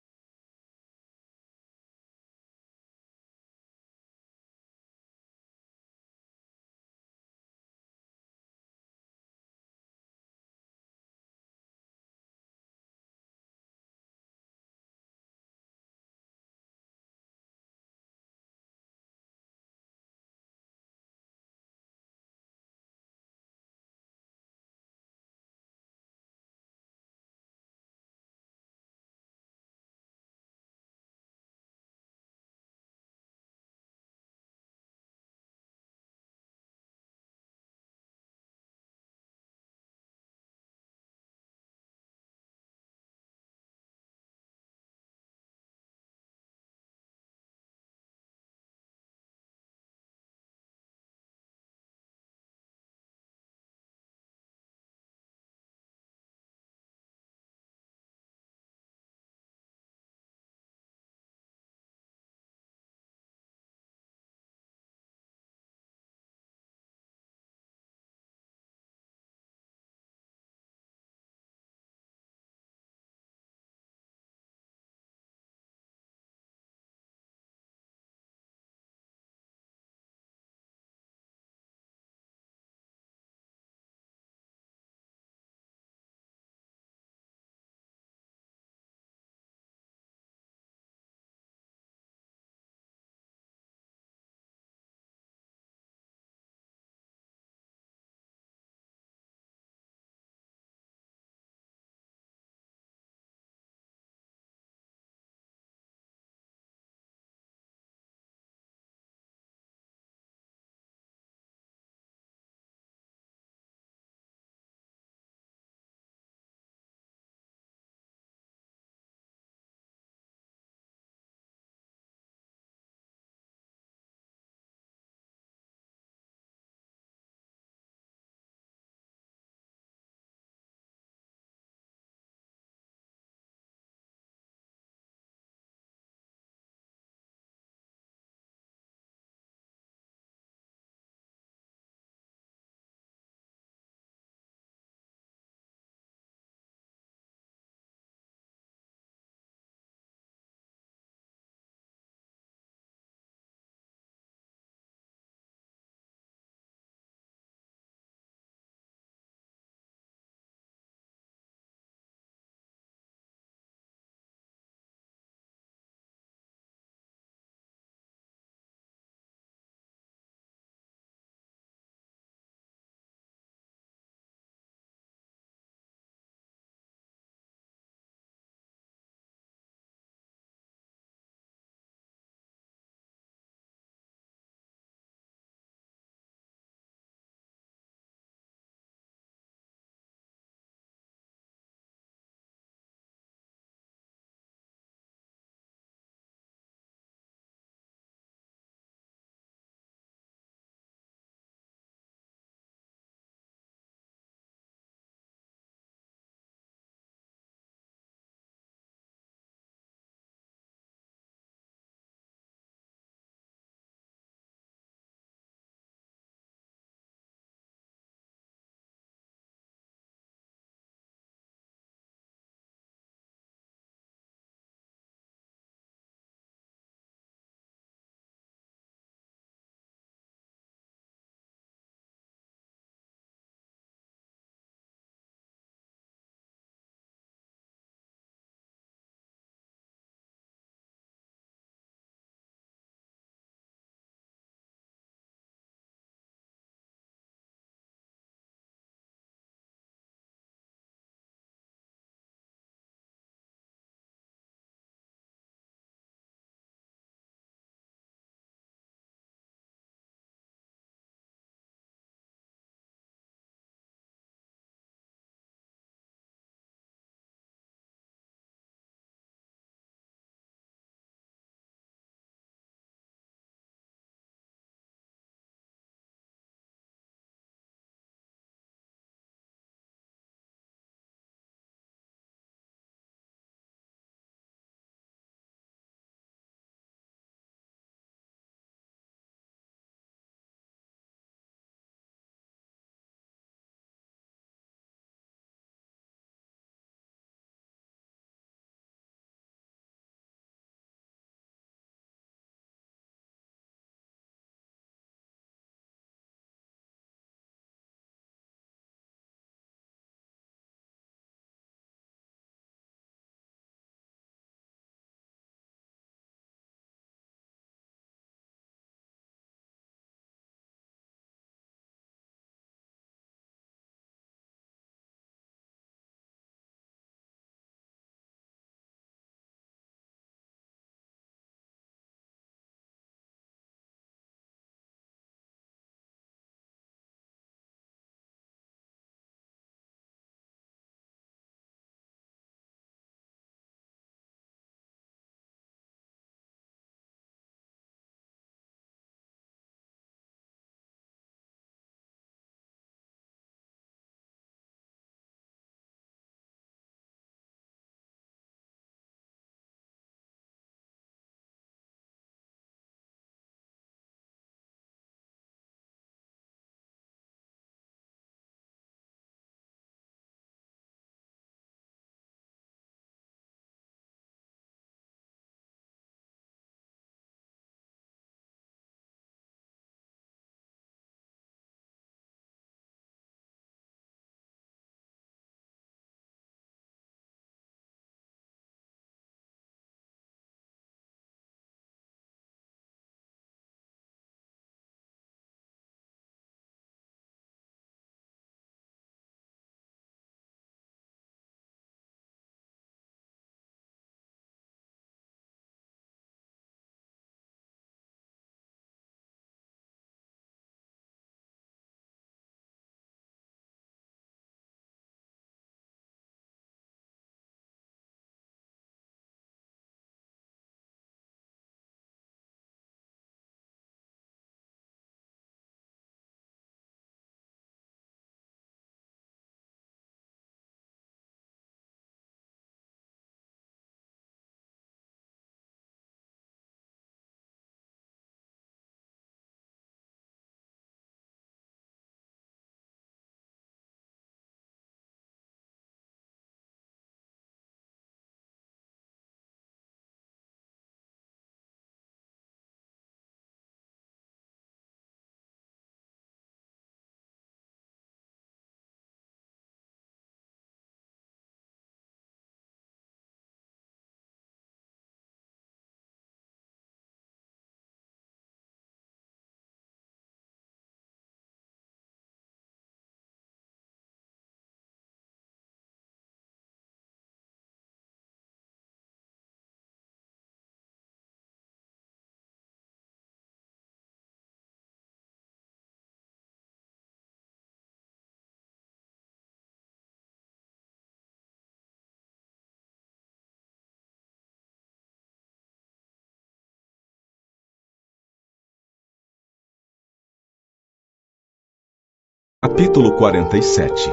Capítulo 47.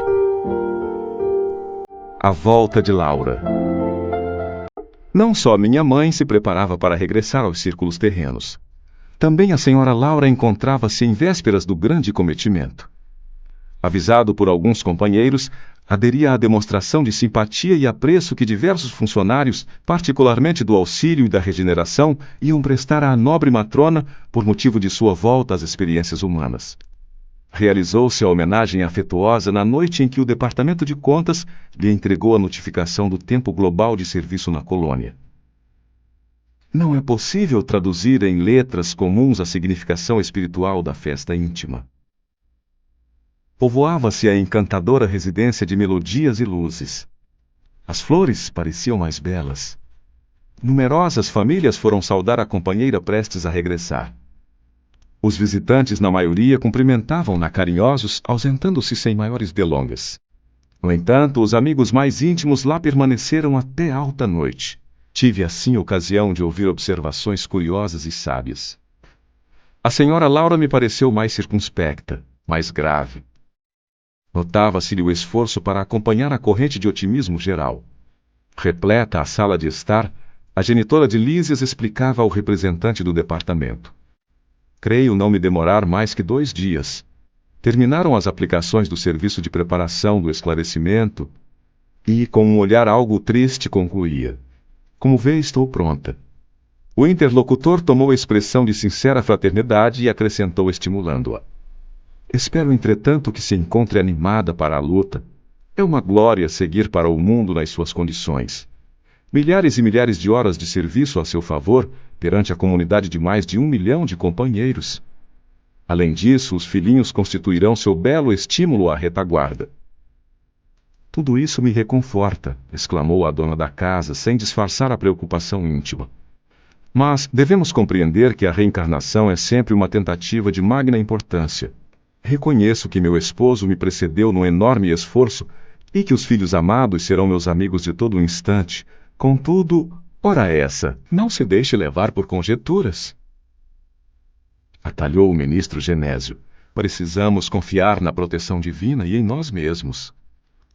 A volta de Laura. Não só minha mãe se preparava para regressar aos círculos terrenos. Também a senhora Laura encontrava-se em vésperas do grande cometimento. Avisado por alguns companheiros, aderia à demonstração de simpatia e apreço que diversos funcionários, particularmente do auxílio e da regeneração, iam prestar à nobre matrona por motivo de sua volta às experiências humanas. Realizou-se a homenagem afetuosa na noite em que o Departamento de Contas lhe entregou a notificação do tempo global de serviço na colônia. Não é possível traduzir em letras comuns a significação espiritual da festa íntima. Povoava-se a encantadora residência de melodias e luzes. As flores pareciam mais belas. Numerosas famílias foram saudar a companheira prestes a regressar. Os visitantes, na maioria, cumprimentavam-na carinhosos, ausentando-se sem maiores delongas. No entanto, os amigos mais íntimos lá permaneceram até alta noite. Tive assim ocasião de ouvir observações curiosas e sábias. A senhora Laura me pareceu mais circunspecta, mais grave. Notava-se-lhe o esforço para acompanhar a corrente de otimismo geral. Repleta a sala de estar, a genitora de Lísias explicava ao representante do departamento. Creio não me demorar mais que 2 dias. Terminaram as aplicações do serviço de preparação do esclarecimento e, com um olhar algo triste, concluía: como vê, estou pronta. O interlocutor tomou a expressão de sincera fraternidade e acrescentou estimulando-a: espero, entretanto, que se encontre animada para a luta. É uma glória seguir para o mundo nas suas condições. Milhares e milhares de horas de serviço a seu favor, perante a comunidade de mais de 1 milhão de companheiros. Além disso, os filhinhos constituirão seu belo estímulo à retaguarda. Tudo isso me reconforta, exclamou a dona da casa, sem disfarçar a preocupação íntima. Mas devemos compreender que a reencarnação é sempre uma tentativa de magna importância. Reconheço que meu esposo me precedeu num enorme esforço e que os filhos amados serão meus amigos de todo o instante. Contudo, ora essa, não se deixe levar por conjecturas. Atalhou o ministro Genésio. Precisamos confiar na proteção divina e em nós mesmos.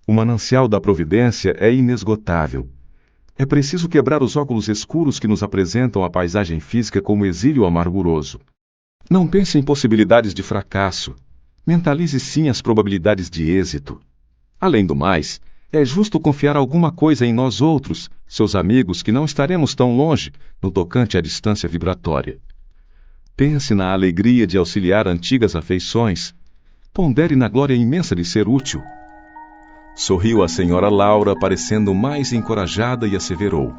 O manancial da providência é inesgotável. É preciso quebrar os óculos escuros que nos apresentam a paisagem física como exílio amarguroso. Não pense em possibilidades de fracasso. Mentalize sim as probabilidades de êxito. Além do mais, é justo confiar alguma coisa em nós outros, seus amigos, que não estaremos tão longe, no tocante à distância vibratória. Pense na alegria de auxiliar antigas afeições. Pondere na glória imensa de ser útil. Sorriu a senhora Laura, parecendo mais encorajada, e asseverou: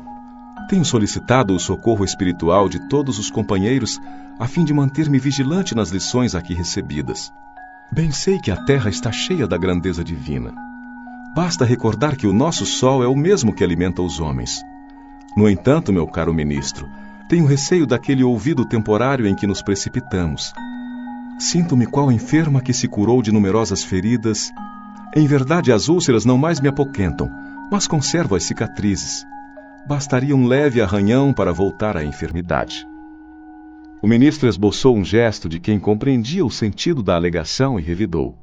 tenho solicitado o socorro espiritual de todos os companheiros, a fim de manter-me vigilante nas lições aqui recebidas. Bem sei que a terra está cheia da grandeza divina. Basta recordar que o nosso sol é o mesmo que alimenta os homens. No entanto, meu caro ministro, tenho receio daquele ouvido temporário em que nos precipitamos. Sinto-me qual enferma que se curou de numerosas feridas. Em verdade, as úlceras não mais me apoquentam, mas conservo as cicatrizes. Bastaria um leve arranhão para voltar à enfermidade. O ministro esboçou um gesto de quem compreendia o sentido da alegação e revidou: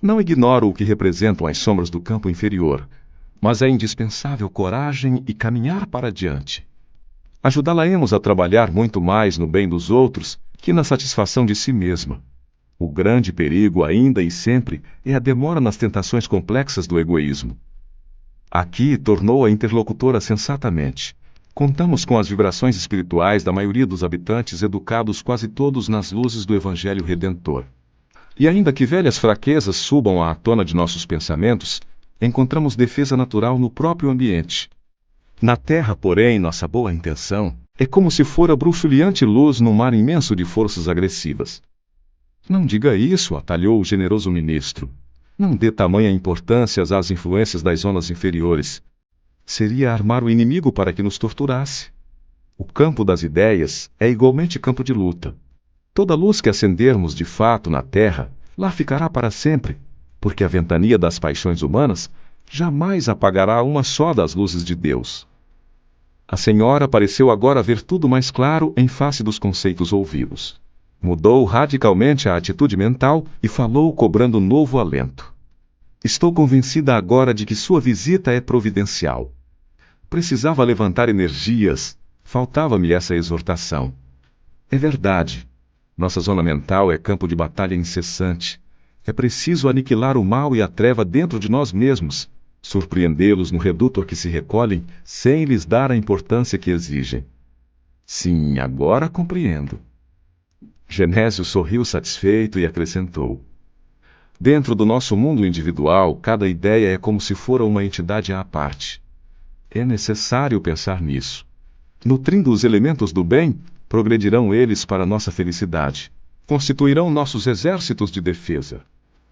não ignoro o que representam as sombras do campo inferior, mas é indispensável coragem e caminhar para diante. Ajudá-la-emos a trabalhar muito mais no bem dos outros que na satisfação de si mesma. O grande perigo, ainda e sempre, é a demora nas tentações complexas do egoísmo. Aqui tornou a interlocutora sensatamente. Contamos com as vibrações espirituais da maioria dos habitantes, educados quase todos nas luzes do Evangelho Redentor. E ainda que velhas fraquezas subam à tona de nossos pensamentos, encontramos defesa natural no próprio ambiente. Na terra, porém, nossa boa intenção é como se fora bruxuleante luz num mar imenso de forças agressivas. Não diga isso, atalhou o generoso ministro. Não dê tamanha importância às influências das zonas inferiores. Seria armar o inimigo para que nos torturasse. O campo das ideias é igualmente campo de luta. Toda luz que acendermos de fato na terra, lá ficará para sempre, porque a ventania das paixões humanas jamais apagará uma só das luzes de Deus. A senhora pareceu agora ver tudo mais claro em face dos conceitos ouvidos. Mudou radicalmente a atitude mental e falou cobrando novo alento. Estou convencida agora de que sua visita é providencial. Precisava levantar energias. Faltava-me essa exortação. É verdade. Nossa zona mental é campo de batalha incessante. É preciso aniquilar o mal e a treva dentro de nós mesmos, surpreendê-los no reduto a que se recolhem, sem lhes dar a importância que exigem. Sim, agora compreendo. Genésio sorriu satisfeito e acrescentou: dentro do nosso mundo individual, cada ideia é como se fora uma entidade à parte. É necessário pensar nisso. Nutrindo os elementos do bem, progredirão eles para nossa felicidade. Constituirão nossos exércitos de defesa.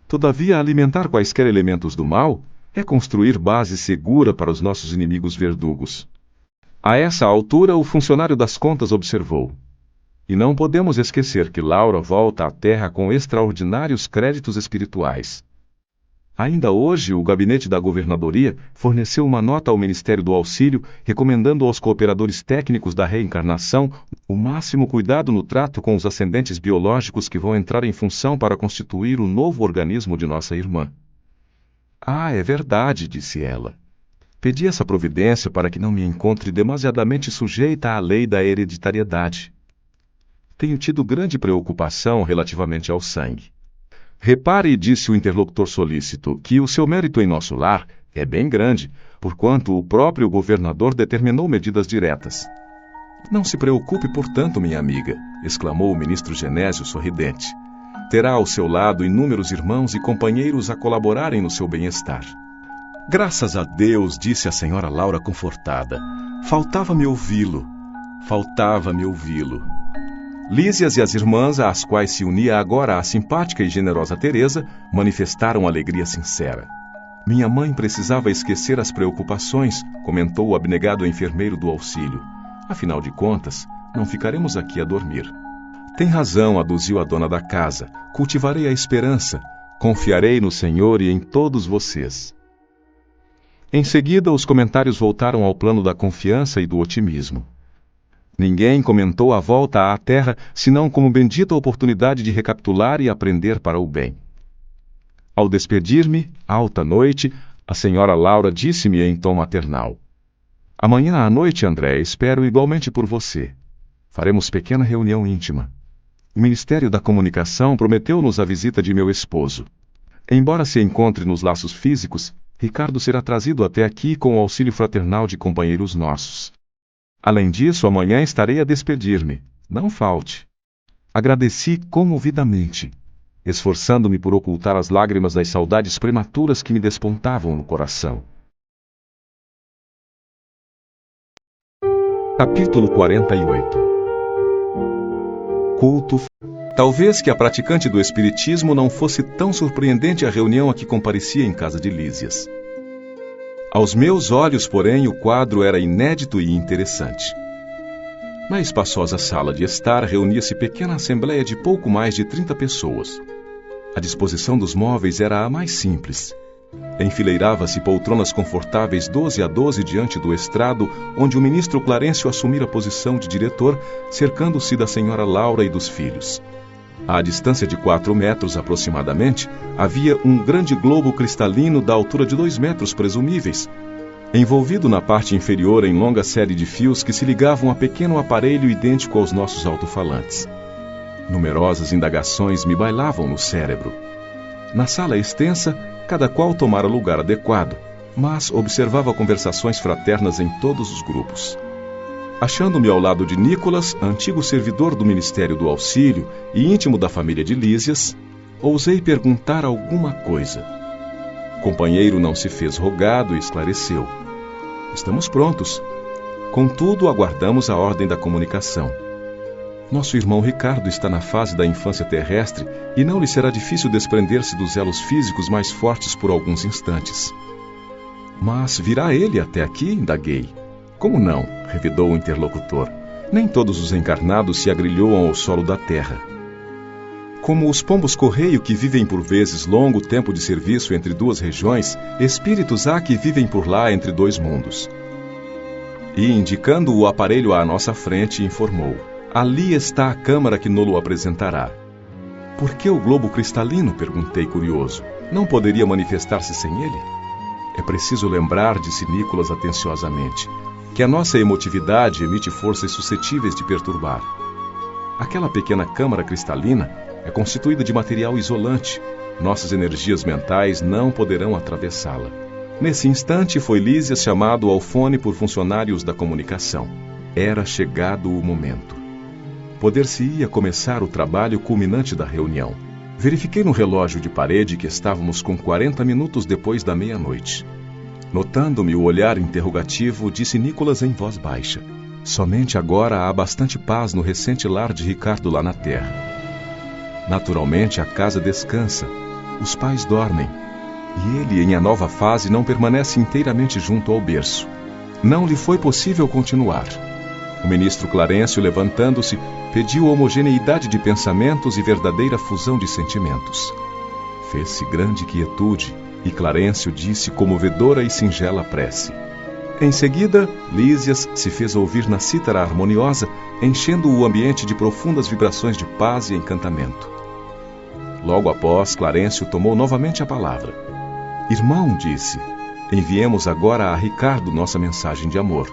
Todavia, alimentar quaisquer elementos do mal é construir base segura para os nossos inimigos verdugos. A essa altura, o funcionário das contas observou: e não podemos esquecer que Laura volta à Terra com extraordinários créditos espirituais. Ainda hoje, o gabinete da governadoria forneceu uma nota ao Ministério do Auxílio, recomendando aos cooperadores técnicos da reencarnação o máximo cuidado no trato com os ascendentes biológicos que vão entrar em função para constituir o novo organismo de nossa irmã. Ah, é verdade, disse ela. Pedi essa providência para que não me encontre demasiadamente sujeita à lei da hereditariedade. Tenho tido grande preocupação relativamente ao sangue. Repare, disse o interlocutor solícito, que o seu mérito em nosso lar é bem grande, porquanto o próprio governador determinou medidas diretas. Não se preocupe, portanto, minha amiga, exclamou o ministro Genésio sorridente. Terá ao seu lado inúmeros irmãos e companheiros a colaborarem no seu bem-estar. Graças a Deus, disse a senhora Laura confortada. Faltava-me ouvi-lo. Lísias e as irmãs, às quais se unia agora a simpática e generosa Teresa, manifestaram alegria sincera. Minha mãe precisava esquecer as preocupações, comentou o abnegado enfermeiro do auxílio. Afinal de contas, não ficaremos aqui a dormir. Tem razão, aduziu a dona da casa. Cultivarei a esperança. Confiarei no Senhor e em todos vocês. Em seguida, os comentários voltaram ao plano da confiança e do otimismo. Ninguém comentou a volta à Terra, senão como bendita oportunidade de recapitular e aprender para o bem. Ao despedir-me, alta noite, a senhora Laura disse-me em tom maternal: amanhã à noite, André, espero igualmente por você. Faremos pequena reunião íntima. O Ministério da Comunicação prometeu-nos a visita de meu esposo. Embora se encontre nos laços físicos, Ricardo será trazido até aqui com o auxílio fraternal de companheiros nossos. Além disso, amanhã estarei a despedir-me. Não falte. Agradeci comovidamente, esforçando-me por ocultar as lágrimas das saudades prematuras que me despontavam no coração. Capítulo 48. Culto. Talvez que a praticante do espiritismo não fosse tão surpreendente a reunião a que comparecia em casa de Lísias. Aos meus olhos, porém, o quadro era inédito e interessante. Na espaçosa sala de estar reunia-se pequena assembleia de pouco mais de 30 pessoas. A disposição dos móveis era a mais simples. Enfileirava-se poltronas confortáveis 12 a 12 diante do estrado, onde o ministro Clarencio assumira a posição de diretor, cercando-se da senhora Laura e dos filhos. À distância de 4 metros aproximadamente, havia um grande globo cristalino da altura de 2 metros presumíveis, envolvido na parte inferior em longa série de fios que se ligavam a pequeno aparelho idêntico aos nossos alto-falantes. Numerosas indagações me bailavam no cérebro. Na sala extensa, cada qual tomara lugar adequado, mas observava conversações fraternas em todos os grupos. Achando-me ao lado de Nicolas, antigo servidor do Ministério do Auxílio e íntimo da família de Lísias, ousei perguntar alguma coisa. O companheiro não se fez rogado e esclareceu: estamos prontos. Contudo, aguardamos a ordem da comunicação. Nosso irmão Ricardo está na fase da infância terrestre e não lhe será difícil desprender-se dos elos físicos mais fortes por alguns instantes. Mas virá ele até aqui? Indaguei. Como não? Revidou o interlocutor. Nem todos os encarnados se agrilhoam ao solo da terra. Como os pombos-correio que vivem por vezes longo tempo de serviço entre 2 regiões, espíritos há que vivem por lá entre 2 mundos. E, indicando o aparelho à nossa frente, informou: Ali está a câmara que nolo apresentará. Por que o globo cristalino? Perguntei curioso. Não poderia manifestar-se sem ele? É preciso lembrar, disse Nicolas atenciosamente, que a nossa emotividade emite forças suscetíveis de perturbar. Aquela pequena câmara cristalina é constituída de material isolante. Nossas energias mentais não poderão atravessá-la. Nesse instante foi Lísias chamado ao fone por funcionários da comunicação. Era chegado o momento. Poder-se-ia começar o trabalho culminante da reunião. Verifiquei no relógio de parede que estávamos com 40 minutos depois da meia-noite. Notando-me o olhar interrogativo, disse Nicolas em voz baixa. Somente agora há bastante paz no recente lar de Ricardo lá na terra. Naturalmente a casa descansa, os pais dormem, e ele em a nova fase não permanece inteiramente junto ao berço. Não lhe foi possível continuar. O ministro Clarencio, levantando-se, pediu homogeneidade de pensamentos e verdadeira fusão de sentimentos. Fez-se grande quietude, e Clarencio disse comovedora e singela prece. Em seguida, Lísias se fez ouvir na cítara harmoniosa, enchendo o ambiente de profundas vibrações de paz e encantamento. Logo após, Clarencio tomou novamente a palavra. Irmão, disse, enviemos agora a Ricardo nossa mensagem de amor.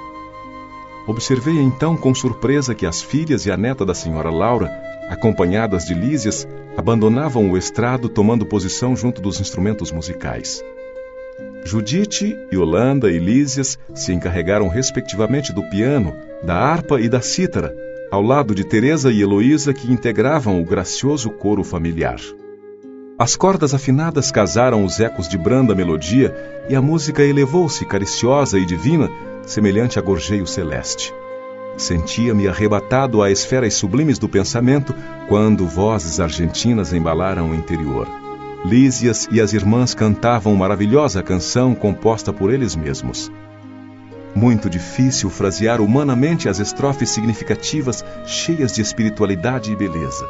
Observei então com surpresa que as filhas e a neta da senhora Laura, acompanhadas de Lísias, abandonavam o estrado tomando posição junto dos instrumentos musicais. Judite, Yolanda e Lísias se encarregaram respectivamente do piano, da harpa e da cítara, ao lado de Teresa e Heloísa que integravam o gracioso coro familiar. As cordas afinadas casaram os ecos de branda melodia e a música elevou-se cariciosa e divina, semelhante a gorjeio celeste. Sentia-me arrebatado a esferas sublimes do pensamento quando vozes argentinas embalaram o interior. Lísias e as irmãs cantavam maravilhosa canção composta por eles mesmos. Muito difícil frasear humanamente as estrofes significativas, cheias de espiritualidade e beleza.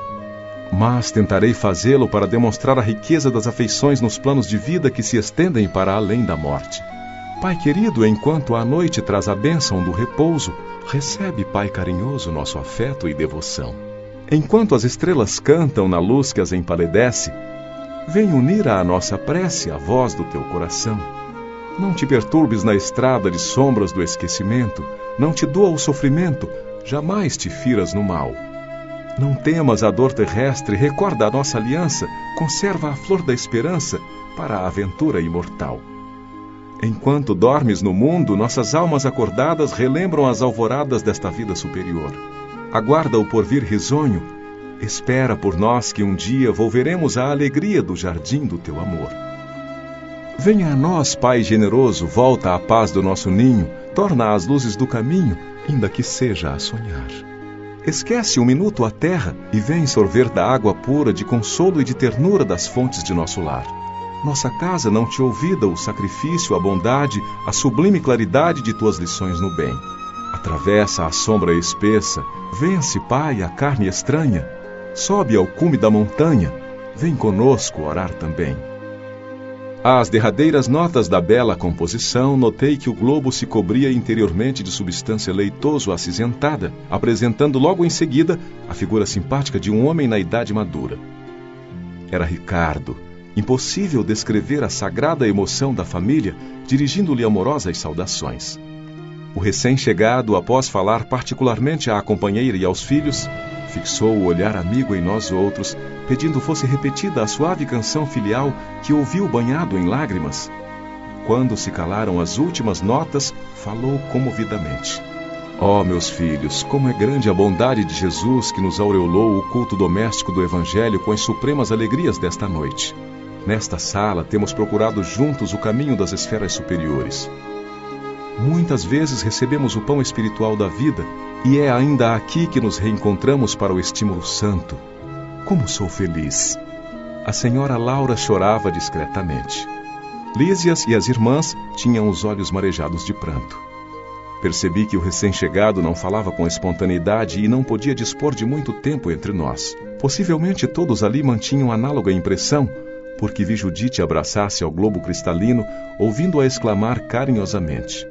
Mas tentarei fazê-lo para demonstrar a riqueza das afeições nos planos de vida que se estendem para além da morte. Pai querido, enquanto a noite traz a bênção do repouso, recebe, Pai carinhoso, nosso afeto e devoção. Enquanto as estrelas cantam na luz que as empalidece, vem unir à nossa prece a voz do teu coração. Não te perturbes na estrada de sombras do esquecimento, não te doa o sofrimento, jamais te firas no mal. Não temas a dor terrestre, recorda a nossa aliança, conserva a flor da esperança para a aventura imortal. Enquanto dormes no mundo, nossas almas acordadas relembram as alvoradas desta vida superior. Aguarda o porvir risonho, espera por nós que um dia volveremos à alegria do jardim do teu amor. Venha a nós, Pai generoso, volta à paz do nosso ninho, torna as luzes do caminho, ainda que seja a sonhar. Esquece um minuto a terra e vem sorver da água pura de consolo e de ternura das fontes de nosso lar. Nossa casa não te ouvida o sacrifício, a bondade, a sublime claridade de tuas lições no bem. Atravessa a sombra espessa, vence, Pai, a carne estranha, sobe ao cume da montanha, vem conosco orar também. Às derradeiras notas da bela composição, notei que o globo se cobria interiormente de substância leitoso-acinzentada, apresentando logo em seguida a figura simpática de um homem na idade madura. Era Ricardo. Impossível descrever a sagrada emoção da família, dirigindo-lhe amorosas saudações. O recém-chegado, após falar particularmente à companheira e aos filhos, fixou o olhar amigo em nós outros, pedindo fosse repetida a suave canção filial que ouviu banhado em lágrimas. Quando se calaram as últimas notas, falou comovidamente. Ó, meus filhos, como é grande a bondade de Jesus que nos aureolou o culto doméstico do Evangelho com as supremas alegrias desta noite. Nesta sala temos procurado juntos o caminho das esferas superiores. Muitas vezes recebemos o pão espiritual da vida, e é ainda aqui que nos reencontramos para o estímulo santo. Como sou feliz! A senhora Laura chorava discretamente. Lísias e as irmãs tinham os olhos marejados de pranto. Percebi que o recém-chegado não falava com espontaneidade e não podia dispor de muito tempo entre nós. Possivelmente todos ali mantinham análoga impressão, porque vi Judite abraçar-se ao globo cristalino, ouvindo-a exclamar carinhosamente.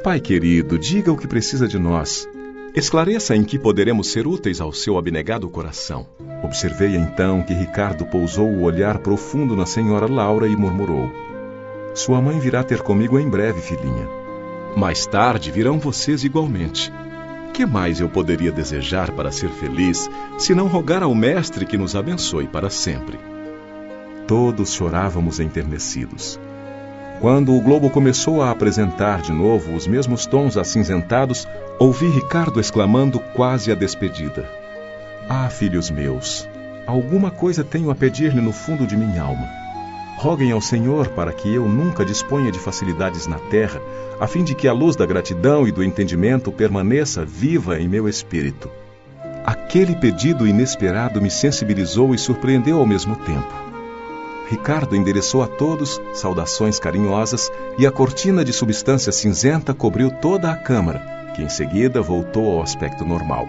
Pai querido, diga o que precisa de nós. Esclareça em que poderemos ser úteis ao seu abnegado coração. Observei então que Ricardo pousou o olhar profundo na senhora Laura e murmurou: Sua mãe virá ter comigo em breve, filhinha. Mais tarde virão vocês igualmente. Que mais eu poderia desejar para ser feliz, se não rogar ao Mestre que nos abençoe para sempre? Todos chorávamos enternecidos. Quando o globo começou a apresentar de novo os mesmos tons acinzentados, ouvi Ricardo exclamando quase a despedida: Ah, filhos meus, alguma coisa tenho a pedir-lhe no fundo de minha alma. Roguem ao Senhor para que eu nunca disponha de facilidades na terra, a fim de que a luz da gratidão e do entendimento permaneça viva em meu espírito. Aquele pedido inesperado me sensibilizou e surpreendeu ao mesmo tempo. Ricardo endereçou a todos saudações carinhosas e a cortina de substância cinzenta cobriu toda a câmara, que em seguida voltou ao aspecto normal.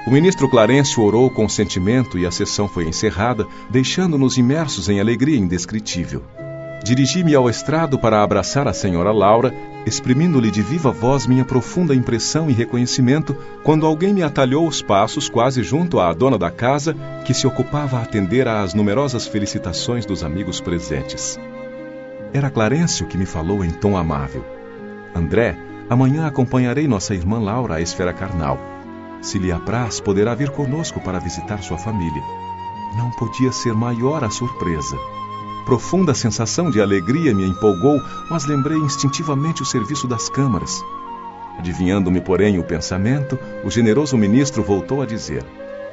O ministro Clarencio orou com sentimento e a sessão foi encerrada, deixando-nos imersos em alegria indescritível. Dirigi-me ao estrado para abraçar a senhora Laura, exprimindo-lhe de viva voz minha profunda impressão e reconhecimento, quando alguém me atalhou os passos quase junto à dona da casa, que se ocupava a atender às numerosas felicitações dos amigos presentes. Era Clarencio que me falou em tom amável: André, amanhã acompanharei nossa irmã Laura à esfera carnal. Se lhe apraz, poderá vir conosco para visitar sua família. Não podia ser maior a surpresa. Profunda sensação de alegria me empolgou, mas lembrei instintivamente o serviço das câmaras. Adivinhando-me, porém, o pensamento, o generoso ministro voltou a dizer: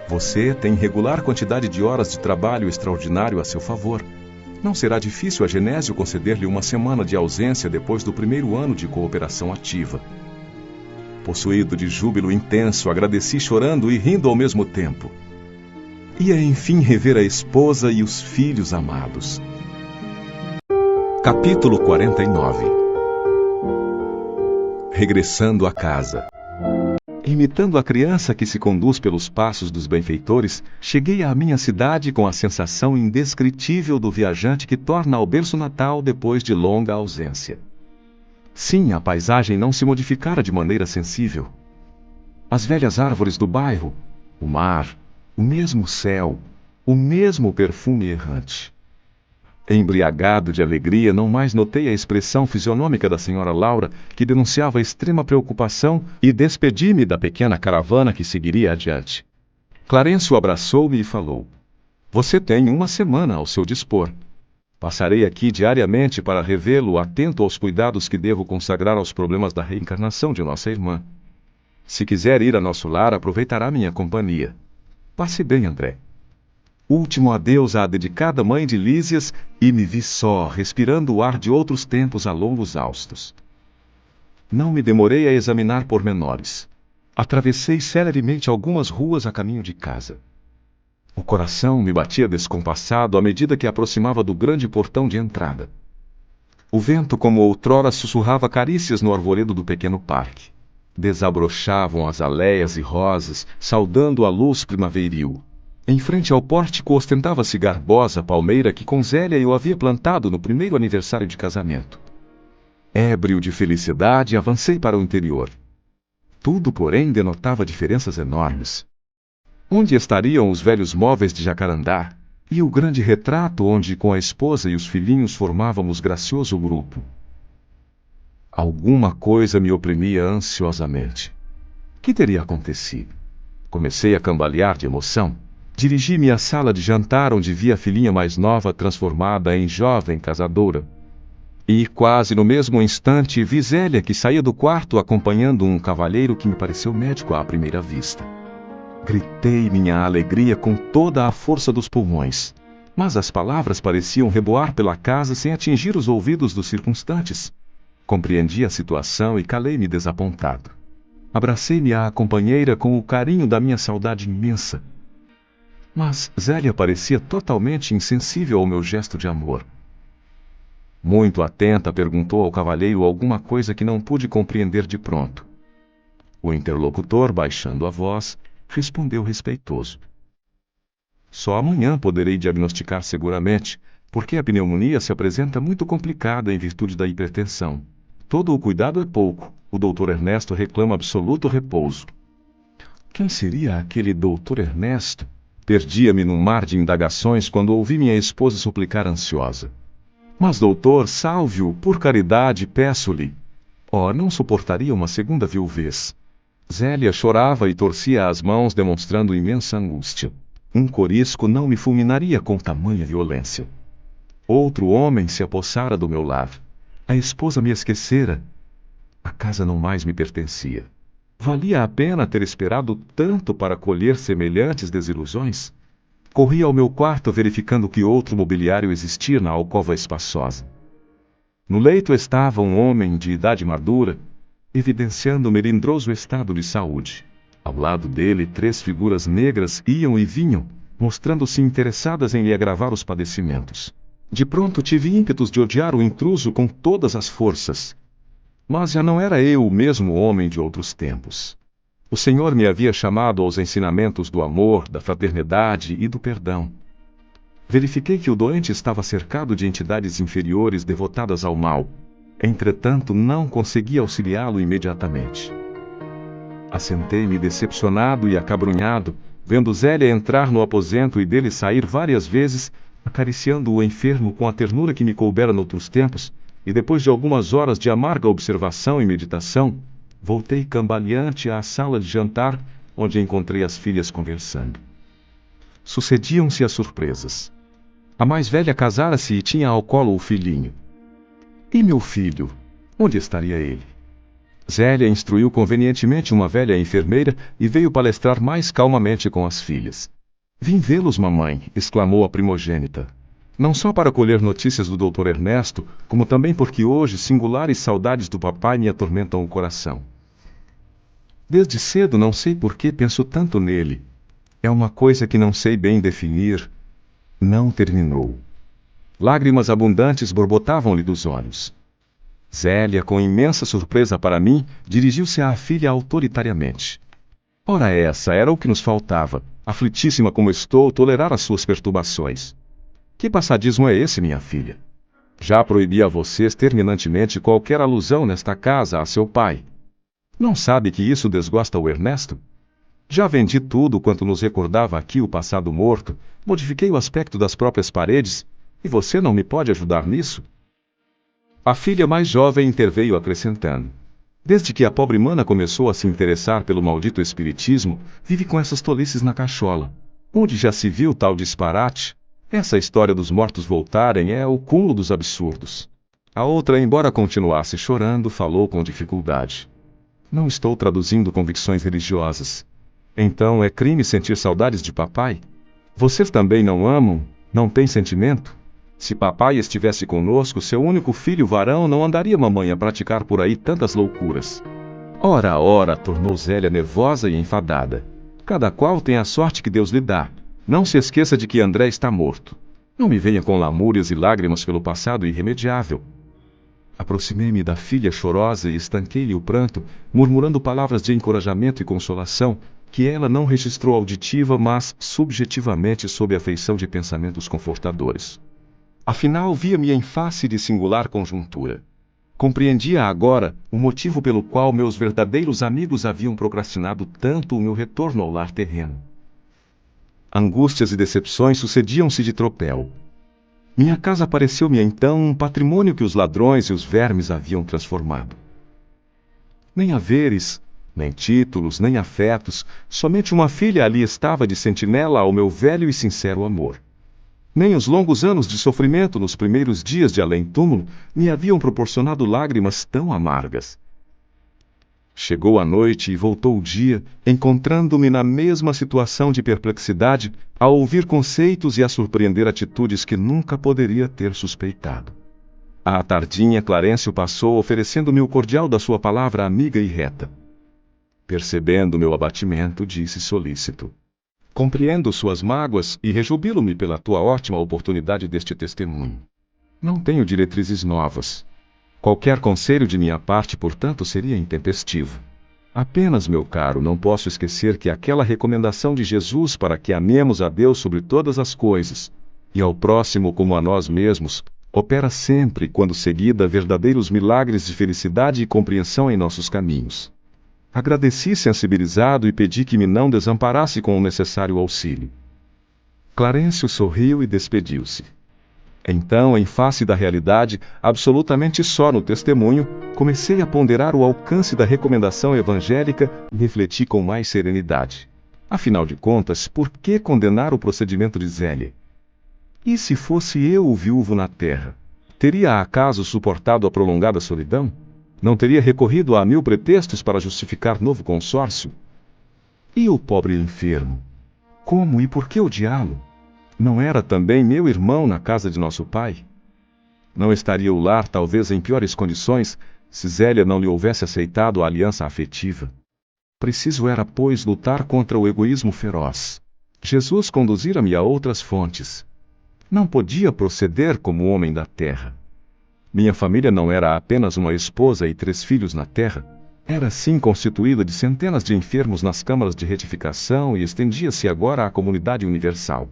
Você tem regular quantidade de horas de trabalho extraordinário a seu favor. Não será difícil a Genésio conceder-lhe uma semana de ausência depois do primeiro ano de cooperação ativa. Possuído de júbilo intenso, agradeci chorando e rindo ao mesmo tempo. Ia enfim rever a esposa e os filhos amados. Capítulo 49. Regressando a casa. Imitando a criança que se conduz pelos passos dos benfeitores, cheguei à minha cidade com a sensação indescritível do viajante que torna ao berço natal depois de longa ausência. Sim, a paisagem não se modificara de maneira sensível. As velhas árvores do bairro, o mar, o mesmo céu, o mesmo perfume errante. Embriagado de alegria, não mais notei a expressão fisionômica da senhora Laura, que denunciava extrema preocupação, e despedi-me da pequena caravana que seguiria adiante. Clarencio abraçou-me e falou: Você tem uma semana ao seu dispor. Passarei aqui diariamente para revê-lo, atento aos cuidados que devo consagrar aos problemas da reencarnação de nossa irmã. Se quiser ir a nosso lar, aproveitará minha companhia. Passe bem, André. Último adeus à dedicada mãe de Lísias, e me vi só, respirando o ar de outros tempos a longos haustos. Não me demorei a examinar pormenores. Atravessei celeremente algumas ruas a caminho de casa. O coração me batia descompassado à medida que aproximava do grande portão de entrada. O vento, como outrora, sussurrava carícias no arvoredo do pequeno parque. Desabrochavam as aléias e rosas, saudando a luz primaveril. Em frente ao pórtico ostentava-se garbosa palmeira que com Zélia eu havia plantado no primeiro aniversário de casamento. Ébrio de felicidade, avancei para o interior. Tudo, porém, denotava diferenças enormes. Onde estariam os velhos móveis de jacarandá, e o grande retrato onde, com a esposa e os filhinhos, formávamos gracioso grupo? Alguma coisa me oprimia ansiosamente. Que teria acontecido? Comecei a cambalear de emoção. Dirigi-me à sala de jantar, onde vi a filhinha mais nova transformada em jovem casadora. E, quase no mesmo instante, vi Zélia, que saía do quarto acompanhando um cavalheiro que me pareceu médico à primeira vista. Gritei minha alegria com toda a força dos pulmões, mas as palavras pareciam reboar pela casa sem atingir os ouvidos dos circunstantes. Compreendi a situação e calei-me desapontado. Abracei-me à companheira com o carinho da minha saudade imensa. Mas Zélia parecia totalmente insensível ao meu gesto de amor. Muito atenta, perguntou ao cavalheiro alguma coisa que não pude compreender de pronto. O interlocutor, baixando a voz, respondeu respeitoso: Só amanhã poderei diagnosticar seguramente, porque a pneumonia se apresenta muito complicada em virtude da hipertensão. Todo o cuidado é pouco. O Dr. Ernesto reclama absoluto repouso. Quem seria aquele doutor Ernesto? Perdia-me num mar de indagações quando ouvi minha esposa suplicar ansiosa. Mas, doutor, salve-o, por caridade, peço-lhe. Oh, não suportaria uma segunda viuvez. Zélia chorava e torcia as mãos, demonstrando imensa angústia. Um corisco não me fulminaria com tamanha violência. Outro homem se apossara do meu lar. A esposa me esquecera. A casa não mais me pertencia. Valia a pena ter esperado tanto para colher semelhantes desilusões? Corri ao meu quarto verificando que outro mobiliário existia na alcova espaçosa. No leito estava um homem de idade madura, evidenciando melindroso estado de saúde. Ao lado dele, 3 figuras negras iam e vinham, mostrando-se interessadas em lhe agravar os padecimentos. De pronto tive ímpetos de odiar o intruso com todas as forças. Mas já não era eu o mesmo homem de outros tempos. O Senhor me havia chamado aos ensinamentos do amor, da fraternidade e do perdão. Verifiquei que o doente estava cercado de entidades inferiores devotadas ao mal. Entretanto, não consegui auxiliá-lo imediatamente. Assentei-me decepcionado e acabrunhado, vendo Zélia entrar no aposento e dele sair várias vezes, acariciando o enfermo com a ternura que me coubera noutros tempos, e depois de algumas horas de amarga observação e meditação, voltei cambaleante à sala de jantar, onde encontrei as filhas conversando. Sucediam-se as surpresas. A mais velha casara-se e tinha ao colo o filhinho. E meu filho? Onde estaria ele? Zélia instruiu convenientemente uma velha enfermeira e veio palestrar mais calmamente com as filhas. Vim vê-los, mamãe, exclamou a primogênita. Não só para colher notícias do doutor Ernesto, como também porque hoje singulares saudades do papai me atormentam o coração. Desde cedo não sei por que penso tanto nele. É uma coisa que não sei bem definir. Não terminou. Lágrimas abundantes borbotavam-lhe dos olhos. Zélia, com imensa surpresa para mim, dirigiu-se à filha autoritariamente. Ora essa, era o que nos faltava. Aflitíssima como estou, tolerar as suas perturbações. Que passadismo é esse, minha filha? Já proibi a vocês terminantemente qualquer alusão nesta casa a seu pai. Não sabe que isso desgosta o Ernesto? Já vendi tudo quanto nos recordava aqui o passado morto, modifiquei o aspecto das próprias paredes, e você não me pode ajudar nisso? A filha mais jovem interveio acrescentando. Desde que a pobre mana começou a se interessar pelo maldito espiritismo, vive com essas tolices na cachola. Onde já se viu tal disparate? Essa história dos mortos voltarem é o cúmulo dos absurdos. A outra, embora continuasse chorando, falou com dificuldade. Não estou traduzindo convicções religiosas. Então é crime sentir saudades de papai? Vocês também não amam? Não têm sentimento? Se papai estivesse conosco, seu único filho varão não andaria mamãe a praticar por aí tantas loucuras. Ora, ora, tornou Zélia nervosa e enfadada. Cada qual tem a sorte que Deus lhe dá. Não se esqueça de que André está morto. Não me venha com lamúrias e lágrimas pelo passado irremediável. Aproximei-me da filha chorosa e estanquei-lhe o pranto, murmurando palavras de encorajamento e consolação, que ela não registrou auditiva, mas subjetivamente sob a feição de pensamentos confortadores. Afinal, via-me em face de singular conjuntura. Compreendia agora o motivo pelo qual meus verdadeiros amigos haviam procrastinado tanto o meu retorno ao lar terreno. Angústias e decepções sucediam-se de tropel. Minha casa pareceu-me então um patrimônio que os ladrões e os vermes haviam transformado. Nem haveres, nem títulos, nem afetos, somente uma filha ali estava de sentinela ao meu velho e sincero amor. Nem os longos anos de sofrimento nos primeiros dias de além-túmulo me haviam proporcionado lágrimas tão amargas. Chegou a noite e voltou o dia, encontrando-me na mesma situação de perplexidade, a ouvir conceitos e a surpreender atitudes que nunca poderia ter suspeitado. À tardinha, Clarencio passou oferecendo-me o cordial da sua palavra amiga e reta. Percebendo meu abatimento, disse solícito. Compreendo suas mágoas e rejubilo-me pela tua ótima oportunidade deste testemunho. Não tenho diretrizes novas. Qualquer conselho de minha parte, portanto, seria intempestivo. Apenas, meu caro, não posso esquecer que aquela recomendação de Jesus para que amemos a Deus sobre todas as coisas, e ao próximo como a nós mesmos, opera sempre quando seguida verdadeiros milagres de felicidade e compreensão em nossos caminhos. Agradeci sensibilizado e pedi que me não desamparasse com o necessário auxílio. Clarencio sorriu e despediu-se. Então, em face da realidade, absolutamente só no testemunho, comecei a ponderar o alcance da recomendação evangélica e refleti com mais serenidade. Afinal de contas, por que condenar o procedimento de Zélia? E se fosse eu o viúvo na terra? Teria acaso suportado a prolongada solidão? Não teria recorrido a 1000 pretextos para justificar novo consórcio? E o pobre enfermo? Como e por que odiá-lo? Não era também meu irmão na casa de nosso pai? Não estaria o lar talvez em piores condições se Zélia não lhe houvesse aceitado a aliança afetiva? Preciso era, pois, lutar contra o egoísmo feroz. Jesus conduzira-me a outras fontes. Não podia proceder como homem da terra. Minha família não era apenas uma esposa e 3 filhos na terra. Era sim constituída de centenas de enfermos nas câmaras de retificação e estendia-se agora à comunidade universal.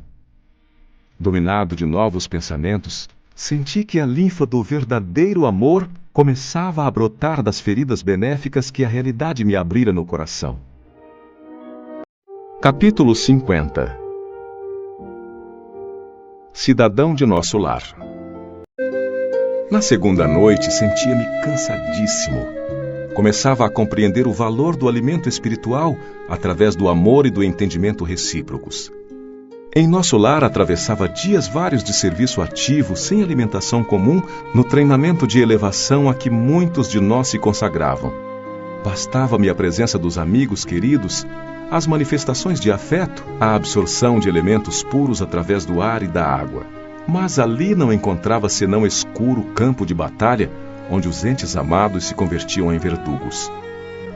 Dominado de novos pensamentos, senti que a linfa do verdadeiro amor começava a brotar das feridas benéficas que a realidade me abrira no coração. Capítulo 50. Cidadão de nosso lar. Na segunda noite sentia-me cansadíssimo. Começava a compreender o valor do alimento espiritual através do amor e do entendimento recíprocos. Em nosso lar atravessava dias vários de serviço ativo, sem alimentação comum, no treinamento de elevação a que muitos de nós se consagravam. Bastava-me a presença dos amigos queridos, as manifestações de afeto, a absorção de elementos puros através do ar e da água. Mas ali não encontrava senão escuro campo de batalha, onde os entes amados se convertiam em verdugos.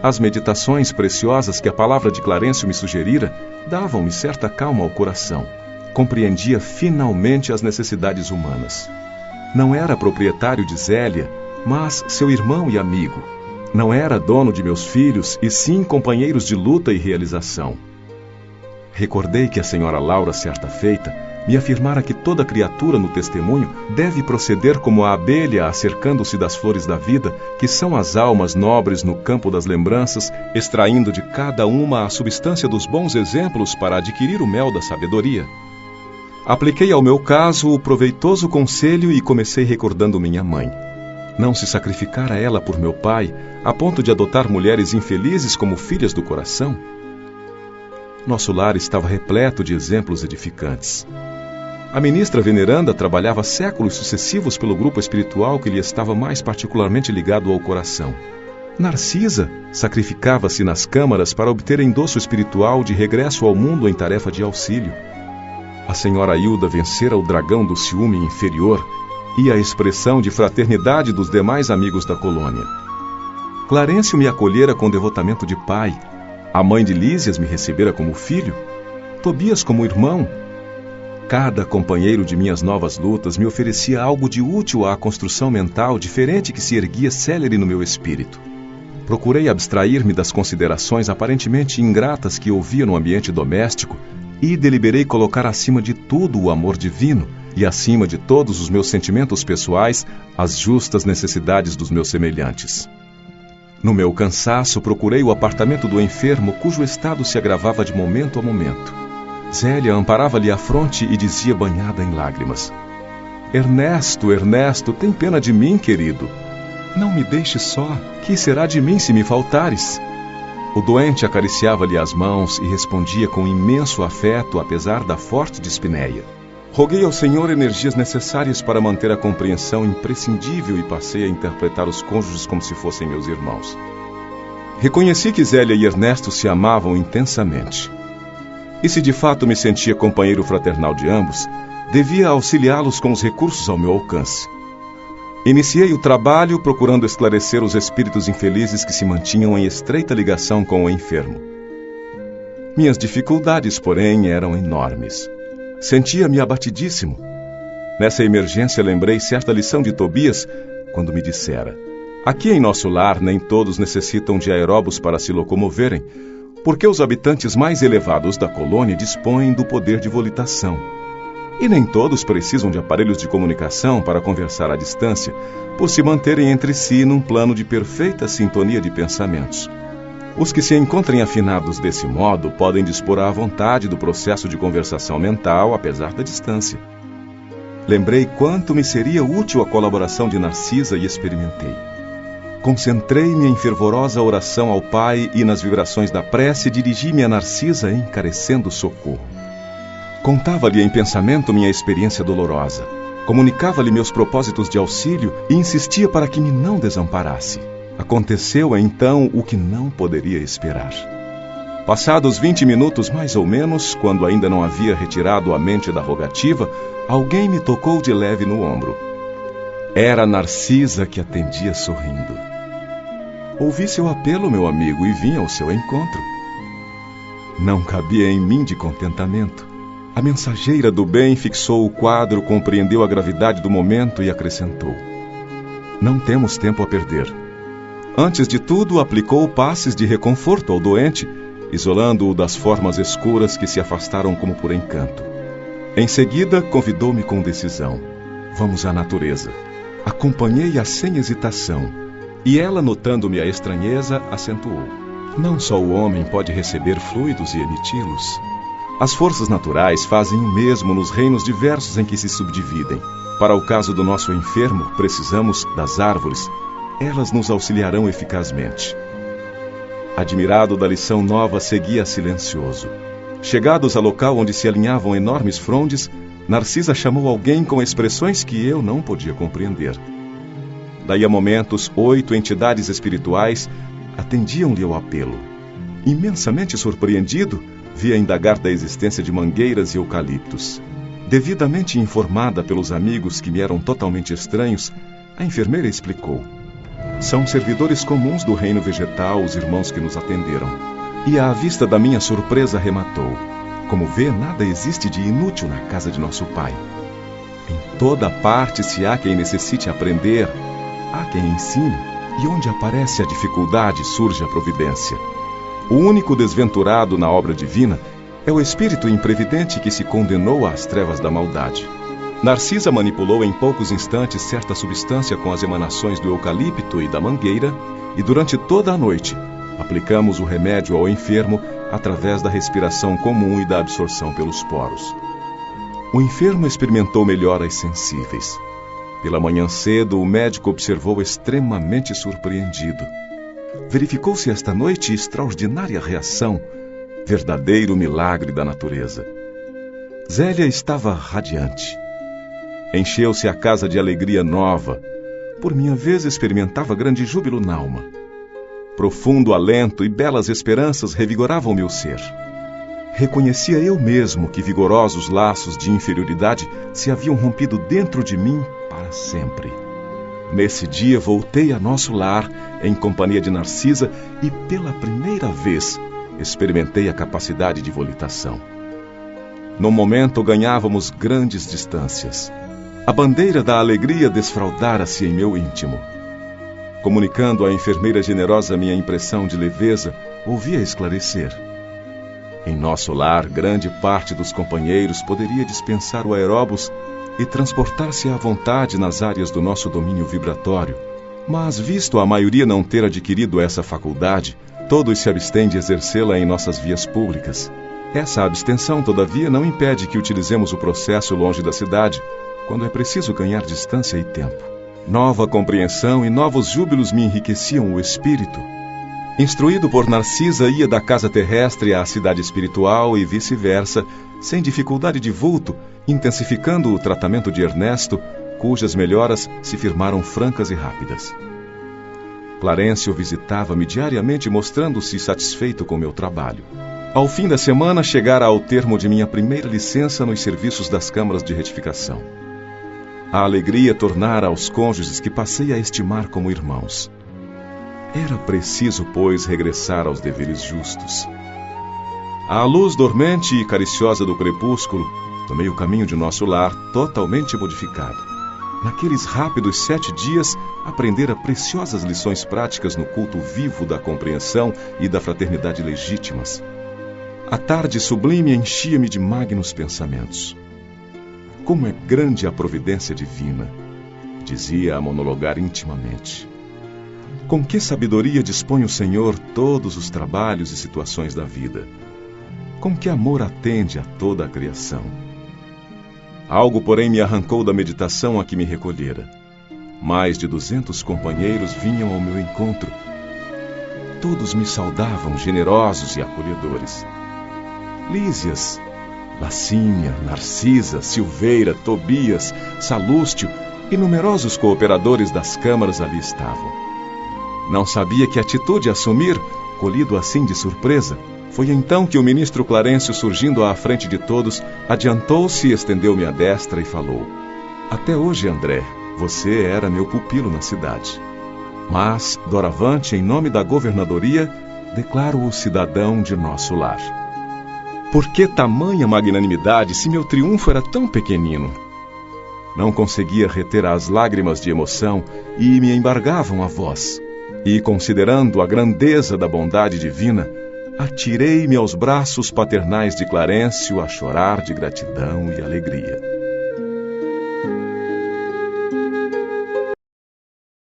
As meditações preciosas que a palavra de Clarencio me sugerira davam-me certa calma ao coração. Compreendia finalmente as necessidades humanas. Não era proprietário de Zélia, mas seu irmão e amigo. Não era dono de meus filhos, e sim companheiros de luta e realização. Recordei que a senhora Laura, certa feita, me afirmara que toda criatura no testemunho deve proceder como a abelha acercando-se das flores da vida, que são as almas nobres no campo das lembranças, extraindo de cada uma a substância dos bons exemplos para adquirir o mel da sabedoria. Apliquei ao meu caso o proveitoso conselho e comecei recordando minha mãe. Não se sacrificara ela por meu pai, a ponto de adotar mulheres infelizes como filhas do coração? Nosso lar estava repleto de exemplos edificantes. A ministra veneranda trabalhava séculos sucessivos pelo grupo espiritual que lhe estava mais particularmente ligado ao coração. Narcisa sacrificava-se nas câmaras para obter endosso espiritual de regresso ao mundo em tarefa de auxílio. A senhora Hilda vencera o dragão do ciúme inferior e a expressão de fraternidade dos demais amigos da colônia. Clarencio me acolhera com devotamento de pai. A mãe de Lísias me recebera como filho. Tobias como irmão. Cada companheiro de minhas novas lutas me oferecia algo de útil à construção mental diferente que se erguia célere no meu espírito. Procurei abstrair-me das considerações aparentemente ingratas que ouvia no ambiente doméstico e deliberei colocar acima de tudo o amor divino e acima de todos os meus sentimentos pessoais as justas necessidades dos meus semelhantes. No meu cansaço, procurei o apartamento do enfermo cujo estado se agravava de momento a momento. Zélia amparava-lhe a fronte e dizia banhada em lágrimas: Ernesto, Ernesto, tem pena de mim, querido. Não me deixes só. Que será de mim se me faltares? O doente acariciava-lhe as mãos e respondia com imenso afeto, apesar da forte dispneia. Roguei ao Senhor energias necessárias para manter a compreensão imprescindível e passei a interpretar os cônjuges como se fossem meus irmãos. Reconheci que Zélia e Ernesto se amavam intensamente. E se de fato me sentia companheiro fraternal de ambos, devia auxiliá-los com os recursos ao meu alcance. Iniciei o trabalho procurando esclarecer os espíritos infelizes que se mantinham em estreita ligação com o enfermo. Minhas dificuldades, porém, eram enormes. Sentia-me abatidíssimo. Nessa emergência lembrei certa lição de Tobias, quando me dissera: aqui em nosso lar nem todos necessitam de aeróbus para se locomoverem, porque os habitantes mais elevados da colônia dispõem do poder de volitação. E nem todos precisam de aparelhos de comunicação para conversar à distância, por se manterem entre si num plano de perfeita sintonia de pensamentos. Os que se encontrem afinados desse modo podem dispor à vontade do processo de conversação mental, apesar da distância. Lembrei quanto me seria útil a colaboração de Narcisa e experimentei. Concentrei-me em fervorosa oração ao Pai e nas vibrações da prece dirigi-me a Narcisa encarecendo socorro. Contava-lhe em pensamento minha experiência dolorosa. Comunicava-lhe meus propósitos de auxílio e insistia para que me não desamparasse. Aconteceu então o que não poderia esperar. Passados 20 minutos mais ou menos, quando ainda não havia retirado a mente da rogativa, alguém me tocou de leve no ombro. Era Narcisa que atendia sorrindo. Ouvi seu apelo, meu amigo, e vim ao seu encontro. Não cabia em mim de contentamento. A mensageira do bem fixou o quadro, compreendeu a gravidade do momento e acrescentou: não temos tempo a perder. Antes de tudo, aplicou passes de reconforto ao doente, isolando-o das formas escuras que se afastaram como por encanto. Em seguida, convidou-me com decisão. Vamos à natureza. Acompanhei-a sem hesitação, e ela, notando-me a estranheza, acentuou: não só o homem pode receber fluidos e emiti-los. As forças naturais fazem o mesmo nos reinos diversos em que se subdividem. Para o caso do nosso enfermo, precisamos das árvores. Elas nos auxiliarão eficazmente. Admirado da lição nova, seguia silencioso. Chegados ao local onde se alinhavam enormes frondes, Narcisa chamou alguém com expressões que eu não podia compreender. Daí a momentos, 8 entidades espirituais atendiam-lhe ao apelo. Imensamente surpreendido, vi-a indagar da existência de mangueiras e eucaliptos. Devidamente informada pelos amigos que me eram totalmente estranhos, a enfermeira explicou: são servidores comuns do reino vegetal, os irmãos que nos atenderam. E à vista da minha surpresa rematou: como vê, nada existe de inútil na casa de nosso pai. Em toda parte, se há quem necessite aprender, há quem ensine, e onde aparece a dificuldade, surge a providência. O único desventurado na obra divina é o espírito imprevidente que se condenou às trevas da maldade. Narcisa manipulou em poucos instantes certa substância com as emanações do eucalipto e da mangueira, e durante toda a noite aplicamos o remédio ao enfermo através da respiração comum e da absorção pelos poros. O enfermo experimentou melhoras sensíveis. Pela manhã cedo, o médico observou extremamente surpreendido. Verificou-se esta noite extraordinária reação, verdadeiro milagre da natureza. Zélia estava radiante. Encheu-se a casa de alegria nova. Por minha vez, experimentava grande júbilo n'alma. Profundo alento e belas esperanças revigoravam meu ser. Reconhecia eu mesmo que vigorosos laços de inferioridade se haviam rompido dentro de mim para sempre. Nesse dia voltei a nosso lar, em companhia de Narcisa, e pela primeira vez experimentei a capacidade de volitação. No momento ganhávamos grandes distâncias. A bandeira da alegria desfraldara-se em meu íntimo. Comunicando à enfermeira generosa minha impressão de leveza, ouvi-a esclarecer: em nosso lar, grande parte dos companheiros poderia dispensar o aeróbus e transportar-se à vontade nas áreas do nosso domínio vibratório. Mas, visto a maioria não ter adquirido essa faculdade, todos se abstêm de exercê-la em nossas vias públicas. Essa abstenção, todavia, não impede que utilizemos o processo longe da cidade, quando é preciso ganhar distância e tempo. Nova compreensão e novos júbilos me enriqueciam o espírito. Instruído por Narcisa, ia da casa terrestre à cidade espiritual e vice-versa, sem dificuldade de vulto, intensificando o tratamento de Ernesto, cujas melhoras se firmaram francas e rápidas. Clarencio visitava-me diariamente, mostrando-se satisfeito com meu trabalho. Ao fim da semana, chegara ao termo de minha primeira licença nos serviços das câmaras de retificação. A alegria tornara aos cônjuges que passei a estimar como irmãos. Era preciso, pois, regressar aos deveres justos. À luz dormente e cariciosa do crepúsculo, tomei o caminho de nosso lar totalmente modificado. Naqueles rápidos 7 dias, aprendera preciosas lições práticas no culto vivo da compreensão e da fraternidade legítimas. A tarde sublime enchia-me de magnos pensamentos. Como é grande a providência divina, dizia a monologar intimamente. Com que sabedoria dispõe o Senhor todos os trabalhos e situações da vida? Com que amor atende a toda a criação? Algo, porém, me arrancou da meditação a que me recolhera. Mais de 200 companheiros vinham ao meu encontro. Todos me saudavam, generosos e acolhedores. Lísias, Lacínia, Narcisa, Silveira, Tobias, Salústio e numerosos cooperadores das câmaras ali estavam. Não sabia que atitude assumir, colhido assim de surpresa. Foi então que o ministro Clarencio, surgindo à frente de todos, adiantou-se e estendeu-me a destra e falou: Até hoje, André, você era meu pupilo na cidade. Mas, doravante, em nome da governadoria, declaro-o cidadão de nosso lar. Por que tamanha magnanimidade se meu triunfo era tão pequenino? Não conseguia reter as lágrimas de emoção e me embargavam a voz. E, considerando a grandeza da bondade divina, atirei-me aos braços paternais de Clarencio a chorar de gratidão e alegria.